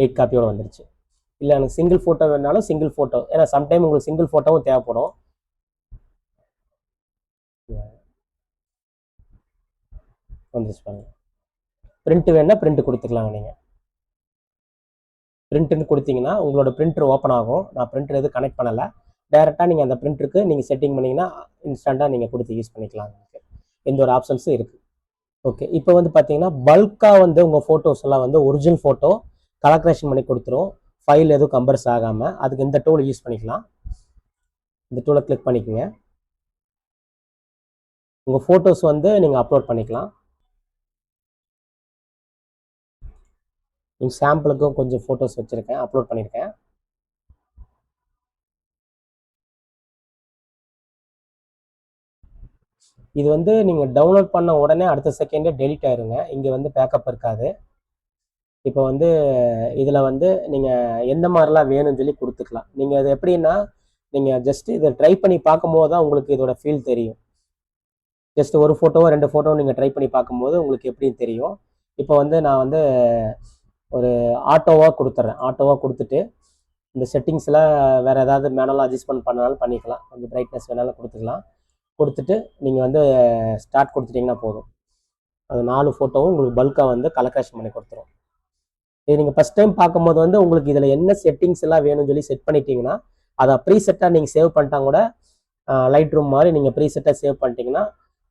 எயிட் காப்பியோட வந்துருச்சு. இல்லை எனக்கு சிங்கிள் ஃபோட்டோ வேணாலும் சிங்கிள் ஃபோட்டோ, ஏன்னா சம்டைம் உங்களுக்கு சிங்கிள் ஃபோட்டோவும் தேவைப்படும். வந்துருச்சு பாருங்க. பிரிண்ட் வேணால் பிரிண்ட் கொடுத்துக்கலாங்க. நீங்கள் பிரிண்ட்டுன்னு கொடுத்தீங்கன்னா உங்களோட பிரிண்டர் ஓப்பன் ஆகும். நான் பிரிண்டர் எதுவும் கனெக்ட் பண்ணலை, டேரெக்டாக நீங்கள் அந்த பிரிண்டருக்கு நீங்கள் செட்டிங் பண்ணிங்கன்னா இன்ஸ்டண்ட்டாக நீங்கள் கொடுத்து யூஸ் பண்ணிக்கலாம். எந்த ஒரு ஆப்ஷன்ஸும் இருக்குது. ஓகே, இப்போ வந்து பார்த்தீங்கன்னா பல்காக வந்து உங்கள் ஃபோட்டோஸ் எல்லாம் வந்து ஒரிஜினல் ஃபோட்டோ கலர் கரெக்ஷன் பண்ணி கொடுத்துரும். ஃபைல் எதுவும் கம்பர்ஸ் ஆகாமல் அதுக்கு இந்த டூல் யூஸ் பண்ணிக்கலாம். இந்த டூலை கிளிக் பண்ணிக்கோங்க. உங்கள் ஃபோட்டோஸ் வந்து நீங்கள் அப்லோட் பண்ணிக்கலாம். நீங்கள் சாம்பிளுக்கும் கொஞ்சம் ஃபோட்டோஸ் வச்சுருக்கேன், அப்லோட் பண்ணியிருக்கேன். இது வந்து நீங்கள் டவுன்லோட் பண்ண உடனே அடுத்த செகண்டே டெலிட் ஆயிருங்க. இங்கே வந்து பேக்கப் இருக்காது. இப்போ வந்து இதில் வந்து நீங்கள் எந்த மாதிரிலாம் வேணும்னு சொல்லி கொடுத்துக்கலாம். நீங்கள் அது எப்படின்னா நீங்கள் ஜஸ்ட் இதை ட்ரை பண்ணி பார்க்கும்போது தான் உங்களுக்கு இதோட ஃபீல் தெரியும். ஜஸ்ட் ஒரு ஃபோட்டோவோ 2 ஃபோட்டோவோ நீங்கள் ட்ரை பண்ணி பார்க்கும்போது உங்களுக்கு எப்படின்னு தெரியும். இப்போ வந்து நான் வந்து ஒரு ஆட்டோவாக கொடுத்துட்றேன். ஆட்டோவாக கொடுத்துட்டு இந்த செட்டிங்ஸில் வேறு ஏதாவது மேனலாக அட்ஜஸ்ட்மெண்ட் பண்ணாலும் பண்ணிக்கலாம். கொஞ்சம் பிரைட்னஸ் வேணாலும் கொடுத்துக்கலாம். கொடுத்துட்டு நீங்கள் வந்து ஸ்டார்ட் கொடுத்துட்டிங்கன்னா போதும். அது 4 ஃபோட்டோவும் உங்களுக்கு பல்காக வந்து கலர் கரெக்ஷன் பண்ணி கொடுத்துரும். இது நீங்கள் ஃபஸ்ட் டைம் பார்க்கும்போது வந்து உங்களுக்கு இதில் என்ன செட்டிங்ஸ் எல்லாம் வேணும்னு சொல்லி செட் பண்ணிட்டீங்கன்னா அதை ப்ரீசெட்டாக நீங்கள் சேவ் பண்ணிட்டா கூட லைட் ரூம் மாதிரி நீங்கள் ப்ரீசெட்டாக சேவ் பண்ணிட்டீங்கன்னா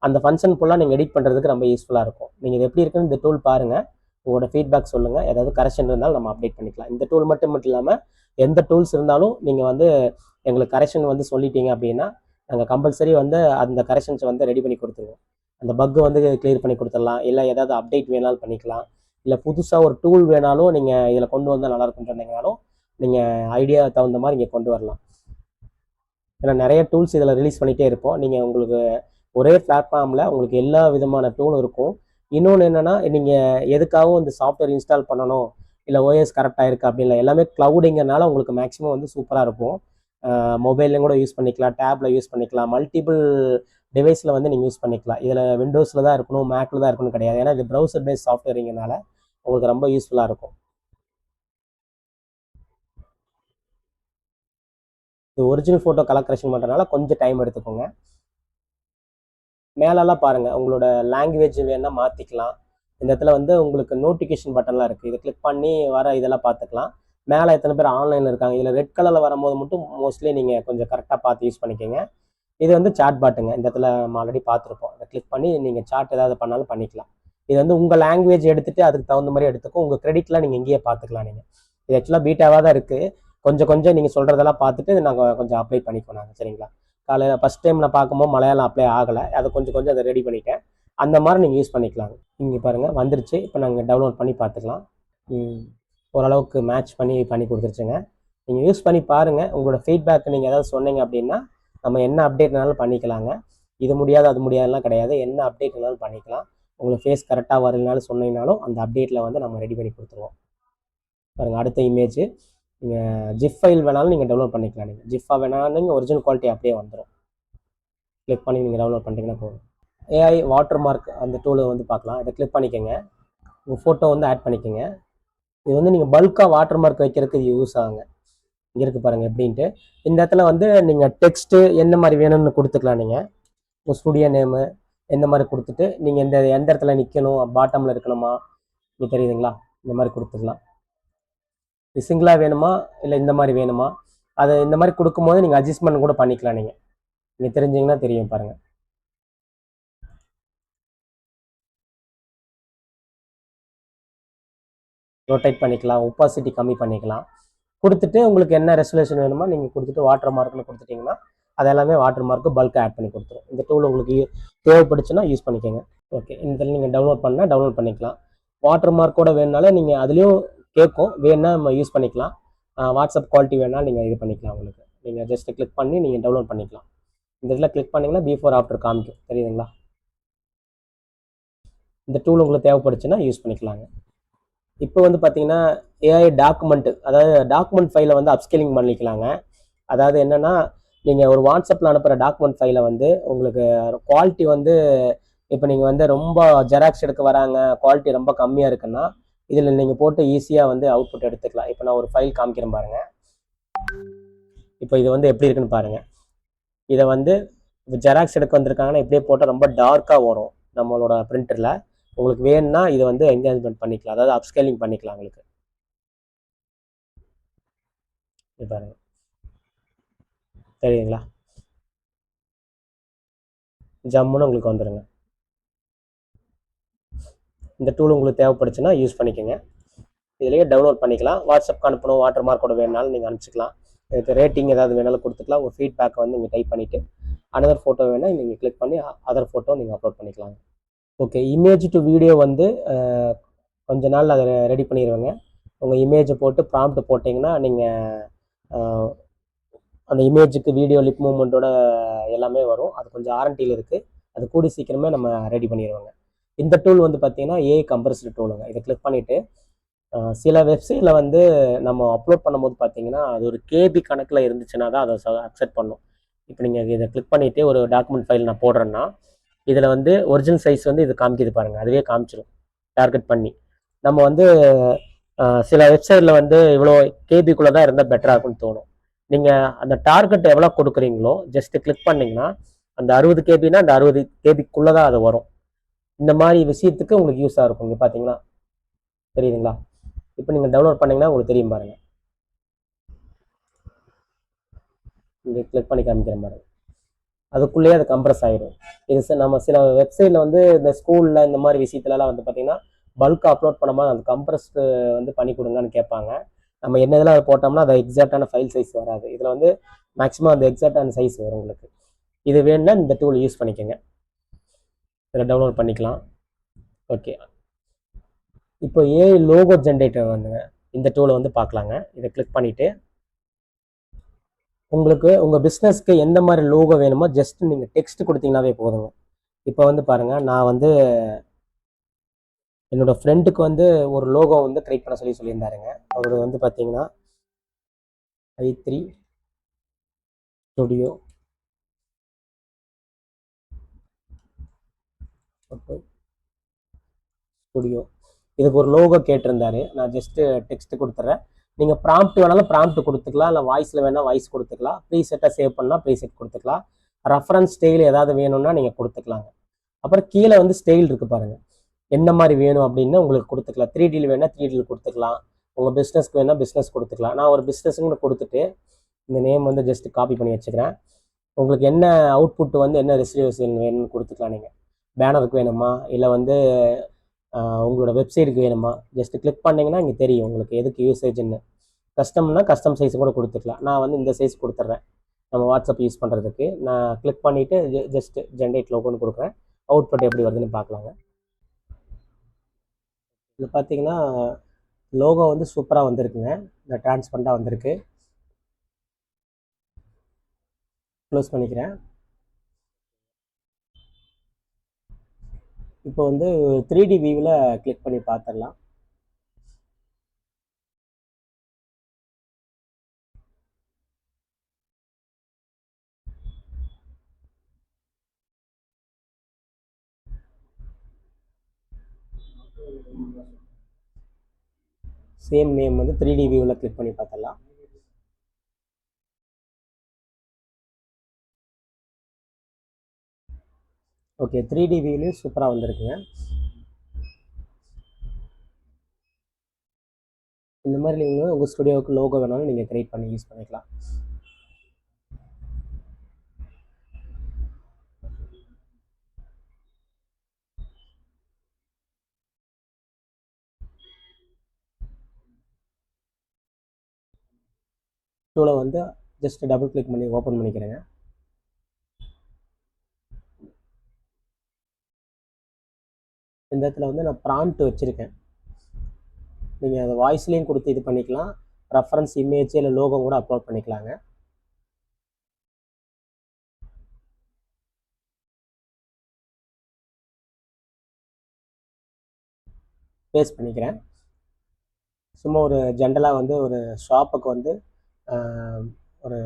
அந்த ஃபங்க்ஷன் ஃபுல்லாக நீங்கள் எடிட் பண்ணுறதுக்கு ரொம்ப யூஸ்ஃபுல்லாக இருக்கும். நீங்கள் இது எப்படி இருக்குன்னு இந்த டூல் பாருங்கள், உங்களோட ஃபீட்பேக் சொல்லுங்கள். ஏதாவது கரெக்ஷன் இருந்தாலும் நம்ம அப்டேட் பண்ணிக்கலாம். இந்த டூல் மட்டும் இல்லாமல் எந்த டூல்ஸ் இருந்தாலும் நீங்கள் வந்து எங்களுக்கு கரெக்ஷன் வந்து சொல்லிட்டீங்க அப்படின்னா நாங்கள் கம்பல்சரி வந்து அந்த கரெக்ஷன்ஸை வந்து ரெடி பண்ணி கொடுத்துருவோம். அந்த பக்கு வந்து கிளியர் பண்ணி கொடுத்துடலாம். இல்லை ஏதாவது அப்டேட் வேணாலும் பண்ணிக்கலாம். இல்லை புதுசாக ஒரு டூல் வேணாலும் நீங்கள் இதில் கொண்டு வந்தால் நல்லாயிருக்குன்னு சொன்னீங்கனாலும் நீங்கள் ஐடியா தகுந்த மாதிரி இங்கே கொண்டு வரலாம். ஏன்னா நிறைய டூல்ஸ் இதில் ரிலீஸ் பண்ணிகிட்டே இருப்போம். நீங்கள் உங்களுக்கு ஒரே பிளாட்ஃபார்மில் உங்களுக்கு எல்லா விதமான டூலும் இருக்கும். இன்னொன்று என்னென்னா நீங்கள் எதுக்காகவும் இந்த சாஃப்ட்வேர் இன்ஸ்டால் பண்ணணும், இல்லை ஓஎஸ் கரெக்டாக இருக்குது அப்படின்ல எல்லாமே க்ளவுடிங்கிறனால உங்களுக்கு மேக்ஸிமம் வந்து சூப்பராக இருக்கும். மொபைல்லையும் கூட யூஸ் பண்ணிக்கலாம், டேப்பில் யூஸ் பண்ணிக்கலாம், மல்டிபிள் டிவைஸில் வந்து நீங்கள் யூஸ் பண்ணிக்கலாம். இதில் விண்டோஸில் தான் இருக்கணும், மேக்கில் தான் இருக்கணும் கிடையாது. ஏன்னா இது ப்ரௌசர் பேஸ்ட் சாஃப்ட்வேருங்கனால உங்களுக்கு ரொம்ப யூஸ்ஃபுல்லாக இருக்கும். இது ஒரிஜினல் ஃபோட்டோ கலர் கரெக்ஷன் பண்ணுறதுனால கொஞ்சம் டைம் எடுத்துக்கோங்க. மேலெல்லாம் பாருங்கள், உங்களோட லாங்குவேஜ் வேணால் மாற்றிக்கலாம். இந்த இடத்துல வந்து உங்களுக்கு நோட்டிஃபிகேஷன் பட்டன்லாம் இருக்குது. இதை கிளிக் பண்ணி வர இதெல்லாம் பார்த்துக்கலாம். மேலே எத்தனை பேர் ஆன்லைனில் இருக்காங்க, இதில் ரெட் கலரில் வரும்போது மட்டும் மோஸ்ட்லி நீங்கள் கொஞ்சம் கரெக்டாக பார்த்து யூஸ் பண்ணிக்கோங்க. இது வந்து சாட் பாட்டுங்க. இந்த இடத்துல நம்ம ஆல்ரெடி பார்த்துருப்போம். அதை கிளிக் பண்ணி நீங்கள் சாட் ஏதாவது பண்ணாலும் பண்ணிக்கலாம். இது வந்து உங்கள் லாங்குவேஜ் எடுத்துகிட்டு அதுக்கு தகுந்த மாதிரி எடுத்துக்கும். உங்கள் கிரெடிட்லாம் நீங்கள் இங்கேயே பார்த்துக்கலாம். நீங்கள் இது ஆக்சுவலாக பீட்டாவாக தான் இருக்குது. கொஞ்சம் நீங்கள் சொல்கிறதெல்லாம் பார்த்துட்டு நாங்கள் கொஞ்சம் அப்ளை பண்ணிப்போம் நாங்கள். சரிங்களா? காலையில் ஃபஸ்ட் டைம் நான் பார்க்கும்போது மலையாளம் அப்ளை ஆகலை. அதை கொஞ்சம் அதை ரெடி பண்ணிட்டேன். அந்த மாதிரி நீங்கள் யூஸ் பண்ணிக்கலாங்க. இங்கே பாருங்கள் வந்துருச்சு. இப்போ நாங்கள் டவுன்லோட் பண்ணி பார்த்துக்கலாம். ஓரளவுக்கு மேட்ச் பண்ணி கொடுத்துருச்சுங்க. நீங்கள் யூஸ் பண்ணி பாருங்கள். உங்களோட ஃபீட்பேக் நீங்கள் ஏதாவது சொன்னீங்க அப்படின்னா நம்ம என்ன அப்டேட்னாலும் பண்ணிக்கலாங்க. இது முடியாது அது முடியாதுலாம் கிடையாது. என்ன அப்டேட்னாலும் பண்ணிக்கலாம். உங்களுக்கு ஃபேஸ் கரெக்டாக வரலனாலும் சொன்னீங்கனாலும் அந்த அப்டேட்டில் வந்து நம்ம ரெடி பண்ணி கொடுத்துருவோம். பாருங்கள், அடுத்த இமேஜ் நீங்கள் ஜிப் ஃபைல் வேணாலும் நீங்கள் டவுன்லோட் பண்ணிக்கலாம். நீங்கள் ஜிஃபாக வேணாலும் நீங்கள் ஒரிஜினல் குவாலிட்டி அப்படியே வந்துடும். கிளிக் பண்ணி நீங்கள் டவுன்லோட் பண்ணிட்டீங்கன்னா போதும். ஏஐ வாட்டர் மார்க் அந்த டூலை வந்து பார்க்கலாம். இதை கிளிக் பண்ணிக்கோங்க. உங்கள் ஃபோட்டோ வந்து ஆட் பண்ணிக்கோங்க. இது வந்து நீங்கள் பல்காக வாட்டர் மார்க் வைக்கிறதுக்கு இது யூஸ் ஆகுங்க. இங்கே இருக்குது பாருங்கள் எப்படின்ட்டு. இந்த இடத்துல வந்து நீங்கள் டெக்ஸ்ட்டு எந்த மாதிரி வேணும்னு கொடுத்துக்கலாம். நீங்கள் உங்கள் ஸ்டுடியோ நேமு எந்த மாதிரி கொடுத்துட்டு நீங்கள் எந்த இடத்துல நிற்கணும், பாட்டமில் இருக்கணுமா, இது தெரியுதுங்களா, இந்த மாதிரி கொடுத்துக்கலாம். இது சிங்கிளாக வேணுமா இல்லை இந்த மாதிரி வேணுமா, அதை இந்த மாதிரி கொடுக்கும்போது நீங்கள் அட்ஜஸ்ட்மெண்ட் கூட பண்ணிக்கலாம். நீங்கள் தெரிஞ்சிங்கன்னா தெரியும் பாருங்கள். ரொட்டேட் பண்ணிக்கலாம், ஒப்பாசிட்டி கம்மி பண்ணிக்கலாம். கொடுத்துட்டு உங்களுக்கு என்ன ரெசல்யூஷன் வேணுமோ நீங்கள் கொடுத்துட்டு வாட்டர் மார்க்னு கொடுத்துட்டிங்கன்னா அது எல்லாமே வாட்டர் மார்க்கு பல்காக ஆட் பண்ணி கொடுத்துரும். இந்த டூல் உங்களுக்கு தேவைப்படுச்சுன்னா யூஸ் பண்ணிக்கோங்க. ஓகே, இந்த நீங்கள் டவுன்லோட் பண்ணால் டவுன்லோட் பண்ணிக்கலாம். வாட்டர் மார்க்கோட வேணுனாலே நீங்கள் அதுலேயும் கேட்கும், வேணுன்னா நம்ம யூஸ் பண்ணிக்கலாம். வாட்ஸ்அப் குவாலிட்டி வேணால் நீங்கள் இது பண்ணிக்கலாம். உங்களுக்கு நீங்கள் ஜஸ்ட்டு கிளிக் பண்ணி நீங்கள் டவுன்லோட் பண்ணிக்கலாம். இந்த இதில் கிளிக் பண்ணிங்கன்னா பிஃபோர் ஆஃப்டர் காமிக்கும், தெரியுதுங்களா? இந்த டூல் உங்களுக்கு தேவைப்படுச்சுன்னா யூஸ் பண்ணிக்கலாங்க. இப்போ வந்து பார்த்தீங்கன்னா ஏஐ டாக்குமெண்ட்டு, அதாவது டாக்குமெண்ட் ஃபைலை வந்து அப்ஸ்கேலிங் பண்ணிக்கலாங்க. அதாவது என்னென்னா நீங்கள் ஒரு வாட்ஸ்அப்பில் அனுப்புகிற டாக்குமெண்ட் ஃபைலை வந்து உங்களுக்கு குவாலிட்டி வந்து இப்போ நீங்கள் வந்து ரொம்ப ஜெராக்ஸ் எடுக்க வராங்க, குவாலிட்டி ரொம்ப கம்மியாக இருக்குன்னா இதில் நீங்கள் போட்டு ஈஸியாக வந்து அவுட்புட் எடுத்துக்கலாம். இப்போ நான் ஒரு ஃபைல் காமிக்கிறேன் பாருங்கள். இப்போ இது வந்து எப்படி இருக்குன்னு பாருங்கள். இதை வந்து இப்போ ஜெராக்ஸ் எடுக்க வந்திருக்காங்கன்னா இப்படியே போட்டால் ரொம்ப டார்க்காக வரும் நம்மளோட பிரிண்டரில். உங்களுக்கு வேணும்னா இதை வந்து என்ஹான்ஸ்மெண்ட் பண்ணிக்கலாம், அதாவது அப்ஸ்கேலிங் பண்ணிக்கலாம். உங்களுக்கு இது பாருங்கள். தெரியுங்களா? ஜம்முன்னு உங்களுக்கு வந்துடுங்க. இந்த டூல் உங்களுக்கு தேவைப்படுச்சுன்னா யூஸ் பண்ணிக்கோங்க. இதுலேயே டவுன்லோட் பண்ணிக்கலாம். வாட்ஸ்அப் அனுப்பணும், வாட்டர் மார்க்கோட வேணுனாலும் நீங்கள் அனுப்பிச்சிக்கலாம். இதுக்கு ரேட்டிங் ஏதாவது வேணாலும் கொடுத்துக்கலாம். உங்கள் ஃபீட்பேக்கை வந்து நீங்கள் டைப் பண்ணிவிட்டு அனதர் ஃபோட்டோ வேணால் நீங்கள் கிளிக் பண்ணி அதர் ஃபோட்டோ நீங்கள் அப்லோட் பண்ணிக்கலாம். ஓகே, இமேஜ் டு வீடியோ வந்து கொஞ்ச நாள் அதை ரெடி பண்ணிடுவேங்க. உங்கள் இமேஜை போட்டு ப்ராம்ப்ட் போட்டிங்கன்னா நீங்கள் அந்த இமேஜுக்கு வீடியோ லிப் மூவ்மெண்ட்டோட எல்லாமே வரும். அது கொஞ்சம் ஆரண்டியில் இருக்குது. அது கூடி சீக்கிரமே நம்ம ரெடி பண்ணிடுவோங்க. இந்த டூல் வந்து பார்த்தீங்கன்னா ஏஐ கம்ப்ரஸ்டு டூலுங்க. இதை கிளிக் பண்ணிவிட்டு சில வெப்சைட்டில் வந்து நம்ம அப்லோட் பண்ணும்போது பார்த்தீங்கன்னா அது ஒரு கேபி கணக்கில் இருந்துச்சுன்னா தான் அதை அக்செப்ட் பண்ணும். இப்போ நீங்கள் இதை கிளிக் பண்ணிவிட்டு ஒரு டாக்குமெண்ட் ஃபைல் நான் போடுறேன்னா இதில் வந்து ஒரிஜினல் சைஸ் வந்து இது காமிக்கிது பாருங்கள், அதுவே காமிச்சிடும் டார்கெட் பண்ணி. நம்ம வந்து சில வெப்சைட்டில் வந்து இவ்வளோ கேபிக்குள்ளே தான் இருந்தால் பெட்டராக இருக்குன்னு தோணும். நீங்கள் அந்த டார்கெட் எவ்வளோ கொடுக்குறீங்களோ ஜஸ்ட்டு கிளிக் பண்ணிங்கன்னா அந்த 60 கேபினா அந்த 60 கேபிக்குள்ளே தான் அது வரும். இந்த மாதிரி விஷயத்துக்கு உங்களுக்கு யூஸாக இருக்கும். இங்கே பார்த்தீங்கன்னா தெரியுதுங்களா? இப்போ நீங்கள் டவுன்லோட் பண்ணிங்கன்னா உங்களுக்கு தெரியும் பாருங்கள். இங்கே கிளிக் பண்ணி காமிக்கிற மாதிரி அதுக்குள்ளேயே அது கம்ப்ரஸ் ஆகிடும். இது நம்ம சில வெப்சைட்டில் வந்து இந்த ஸ்கூலில் இந்த மாதிரி விஷயத்துலலாம் வந்து பார்த்திங்கன்னா பல்க் அப்லோட் பண்ணும்போது அது கம்ப்ரஸ்டு வந்து பண்ணி கொடுங்கன்னு கேட்பாங்க. நம்ம என்ன இதெல்லாம் அதை போட்டோம்னா அது எக்ஸாக்டான ஃபைல் சைஸ் வராது. இதில் வந்து மேக்ஸிமம் அந்த எக்ஸாக்டான சைஸ் வரும் உங்களுக்கு. இது வேணும்னா இந்த டூல் யூஸ் பண்ணிக்கோங்க. இதில் டவுன்லோட் பண்ணிக்கலாம். ஓகே, இப்போ ஏஐ லோகோ ஜென்ரேட்டர் வந்துங்க இந்த டூலை வந்து பார்க்கலாங்க. இதை கிளிக் பண்ணிவிட்டு உங்களுக்கு உங்கள் பிஸ்னஸ்க்கு எந்த மாதிரி லோகோ வேணுமோ ஜஸ்ட் நீங்கள் டெக்ஸ்ட் கொடுத்தீங்கன்னாவே போதுங்க. இப்போ வந்து பாருங்கள், நான் வந்து என்னோடய ஃப்ரெண்டுக்கு வந்து ஒரு லோகோ வந்து க்ரியேட் பண்ண சொல்லியிருந்தாருங்க. அவர் வந்து பார்த்தீங்கன்னா i3 ஸ்டுடியோ ஸ்டுடியோ இதுக்கு ஒரு லோகோ கேட்டிருந்தாரு. நான் ஜஸ்ட்டு டெக்ஸ்ட் கொடுத்துட்றேன். நீங்கள் ப்ராம்ப்ட் வேணாலும் ப்ராம்ப்ட் கொடுத்துக்கலாம், இல்லை வாய்ஸில் வேணால் வாய்ஸ் கொடுத்துக்கலாம். ப்ரீசெட்டை சேவ் பண்ணால் ப்ரீசெட் கொடுத்துக்கலாம். ரெஃபரன்ஸ் ஸ்டைல் ஏதாவது வேணும்னா நீங்கள் கொடுத்துக்கலாங்க. அப்புறம் கீழே வந்து ஸ்டைல் இருக்குது பாருங்கள், எந்த மாதிரி வேணும் அப்படின்னு உங்களுக்கு கொடுத்துக்கலாம். 3Dயில் வேணால் 3Dயில் கொடுத்துக்கலாம். உங்கள் பிஸ்னஸ்க்கு வேணால் பிஸ்னஸ் கொடுத்துக்கலாம். நான் ஒரு பிஸ்னஸுன்னு கொடுத்துட்டு இந்த நேம் வந்து ஜஸ்ட் காப்பி பண்ணி வச்சுக்கிறேன். உங்களுக்கு என்ன அவுட்புட் வந்து என்ன ரெசிடியூஷன் வேணும்னு கொடுத்துக்கலாம். நீங்கள் பேனருக்கு வேணுமா, இல்லை வந்து உங்களோட வெப்சைட்டுக்கு வேணுமா, ஜஸ்ட் கிளிக் பண்ணிங்கன்னா இங்கே தெரியும் உங்களுக்கு எதுக்கு யூசேஜ்ன்னு. கஸ்டம்னா கஸ்டம் சைஸ் கூட கொடுத்துக்கலாம். நான் வந்து இந்த சைஸ் கொடுத்துட்றேன் நம்ம வாட்ஸ்அப் யூஸ் பண்ணுறதுக்கு. நான் கிளிக் பண்ணிவிட்டு ஜஸ்ட் ஜென்ரேட் லோகோன்னு கொடுக்குறேன். அவுட்புட் எப்படி வருதுன்னு பார்க்கலாங்க. இது பார்த்தீங்கன்னா லோகோ வந்து சூப்பராக வந்திருக்குங்க. இந்த டிரான்ஸ்பரண்டாக வந்திருக்கு. க்ளோஸ் பண்ணிக்கிறேன். இப்போ வந்து 3D வியூவில் கிளிக் பண்ணி பார்த்துடலாம். சேம் நேம் வந்து 3D வியூவில் கிளிக் பண்ணி பார்த்துடலாம். ஓகே, 3D வியூலையும் சூப்பராக வந்திருக்குங்க. இந்த மாதிரி நீங்கள் உங்கள் ஸ்டுடியோவுக்கு லோகோ வேணாலும் நீங்கள் கிரியேட் பண்ணி யூஸ் பண்ணிக்கலாம். டூலை வந்து ஜஸ்ட் டபுள் கிளிக் பண்ணி ஓப்பன் பண்ணிக்கிறேங்க. இந்த இடத்துல வந்து நான் ப்ராம்ப்ட் வச்சுருக்கேன். நீங்கள் அதை வாய்ஸ்லேயும் கொடுத்து இது பண்ணிக்கலாம். ரெஃபரன்ஸ் இமேஜ் இல்லை லோகோ கூட அப்லோட் பண்ணிக்கலாங்க. பேஸ்ட் பண்ணிக்கிறேன். சும்மா ஒரு ஜென்ரலாக வந்து ஒரு ஷாப்புக்கு வந்து ஒரு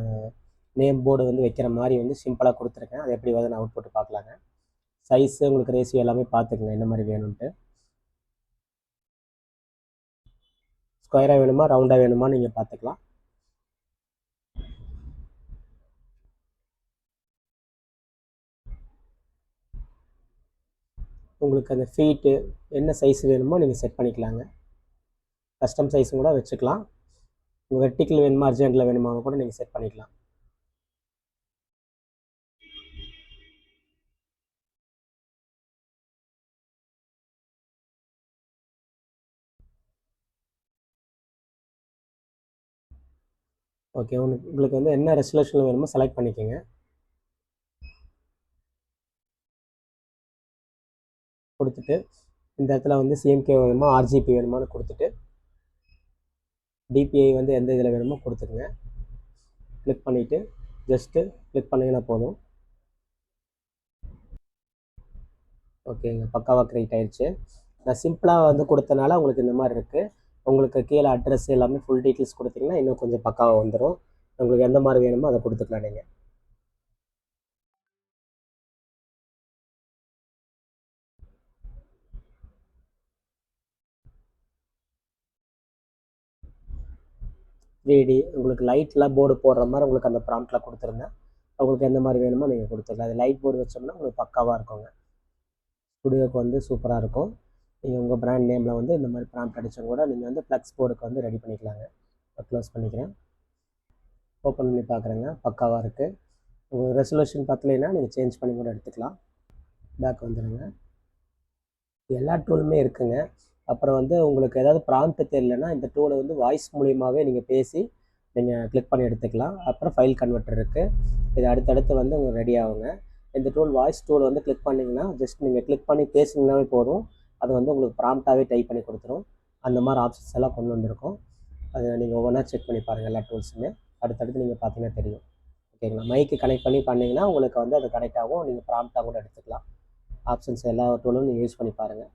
நேம் போர்டு வந்து வைக்கிற மாதிரி வந்து சிம்பிளாக கொடுத்துருக்கேன். அது எப்படி வந்து நான் அவுட் போட்டு பார்க்கலாங்க. சைஸு உங்களுக்கு ரேஷியோ எல்லாமே பார்த்துக்குங்க என்ன மாதிரி வேணும்ன்ட்டு. ஸ்கொயராக வேணுமா ரவுண்டாக வேணுமா நீங்கள் பார்த்துக்கலாம். உங்களுக்கு அந்த ஃபீட்டு என்ன சைஸ் வேணுமோ நீங்கள் செட் பண்ணிக்கலாங்க. கஸ்டம் சைஸும் கூட வச்சுக்கலாம். உங்கள் வெர்டிக்கல் வேணுமா அர்ஜென்ட்டில் வேணுமா கூட நீங்கள் செட் பண்ணிக்கலாம். ஓகே, உங்களுக்கு வந்து என்ன ரெசல்யூஷன் வேணுமோ செலக்ட் பண்ணிக்கோங்க. கொடுத்துட்டு இந்த இடத்துல வந்து சிஎம்கே வேணுமா ஆர்ஜிபி வேணுமான்னு கொடுத்துட்டு டிபிஐ வந்து எந்த இதில் வேணுமோ கொடுத்துக்குங்க. கிளிக் பண்ணிவிட்டு ஜஸ்ட்டு கிளிக் பண்ணிங்கன்னா போதும். ஓகேங்க, பக்காவாக க்ரியேட் ஆயிடுச்சு. நான் சிம்பிளாக வந்து கொடுத்தனால உங்களுக்கு இந்த மாதிரி இருக்குது. உங்களுக்கு கீழே அட்ரஸ் எல்லாமே ஃபுல் டீட்டெயில்ஸ் கொடுத்தீங்கன்னா இன்னும் கொஞ்சம் பக்காவாக வந்துடும். உங்களுக்கு எந்த மாதிரி வேணுமோ அதை கொடுத்துக்கலாம் நீங்கள். த்ரீடி உங்களுக்கு லைட்லாம் போர்டு போடுற மாதிரி உங்களுக்கு அந்த ப்ராம்ப்டில் கொடுத்துருங்க. உங்களுக்கு எந்த மாதிரி வேணுமோ நீங்கள் கொடுத்துக்கலாம். அது லைட் போர்டு வச்சோம்னா உங்களுக்கு பக்காவாக இருக்குங்க. ஸ்டுடியோக்கு வந்து சூப்பராக இருக்கும். நீங்கள் உங்கள் பிராண்ட் நேமில் வந்து இந்த மாதிரி ப்ராம்ப்ட் அடித்தா கூட நீங்கள் வந்து ஃப்ளெக்ஸ் போர்டுக்கு வந்து ரெடி பண்ணிக்கலாங்க. க்ளோஸ் பண்ணிக்கிறேன். ஓப்பன் பண்ணி பார்க்குறேங்க, பக்காவாக இருக்குது. உங்கள் ரெசல்யூஷன் பத்தலைன்னா நீங்கள் சேஞ்ச் பண்ணி கூட எடுத்துக்கலாம். பேக் வந்துடுங்க. எல்லா டூலுமே இருக்குங்க. அப்புறம் வந்து உங்களுக்கு ஏதாவது ப்ராம்ப்ட் தெரியலன்னா இந்த டூலை வந்து வாய்ஸ் மூலியமாகவே நீங்கள் பேசி நீங்கள் கிளிக் பண்ணி எடுத்துக்கலாம். அப்புறம் ஃபைல் கன்வெர்ட்டர் இருக்குது. இது அடுத்தடுத்து வந்து உங்களுக்கு ரெடி ஆகுங்க. இந்த டூல் வாய்ஸ் டூல் வந்து கிளிக் பண்ணிங்கன்னா ஜஸ்ட் நீங்கள் கிளிக் பண்ணி பேசிங்கனாவே போதும். அது வந்து உங்களுக்கு ப்ராம்ப்டாகவே டைப் பண்ணி கொடுத்துரும். அந்த மாதிரி ஆப்ஷன்ஸ் எல்லாம் கொண்டு வந்திருக்கும். அதை நீங்கள் ஒவ்வொன்றா செக் பண்ணி பாருங்கள். எல்லா டூல்ஸுமே அடுத்தடுத்து நீங்கள் பார்த்தீங்கன்னா தெரியும். ஓகேங்களா? மைக்கு கனெக்ட் பண்ணி பண்ணிங்கன்னா உங்களுக்கு வந்து அது கனெக்ட் ஆகும். நீங்கள் ப்ராம்ப்டாக கூட எடுத்துக்கலாம். ஆப்ஷன்ஸ் எல்லா டூலும் நீங்கள் யூஸ் பண்ணி பாருங்கள்.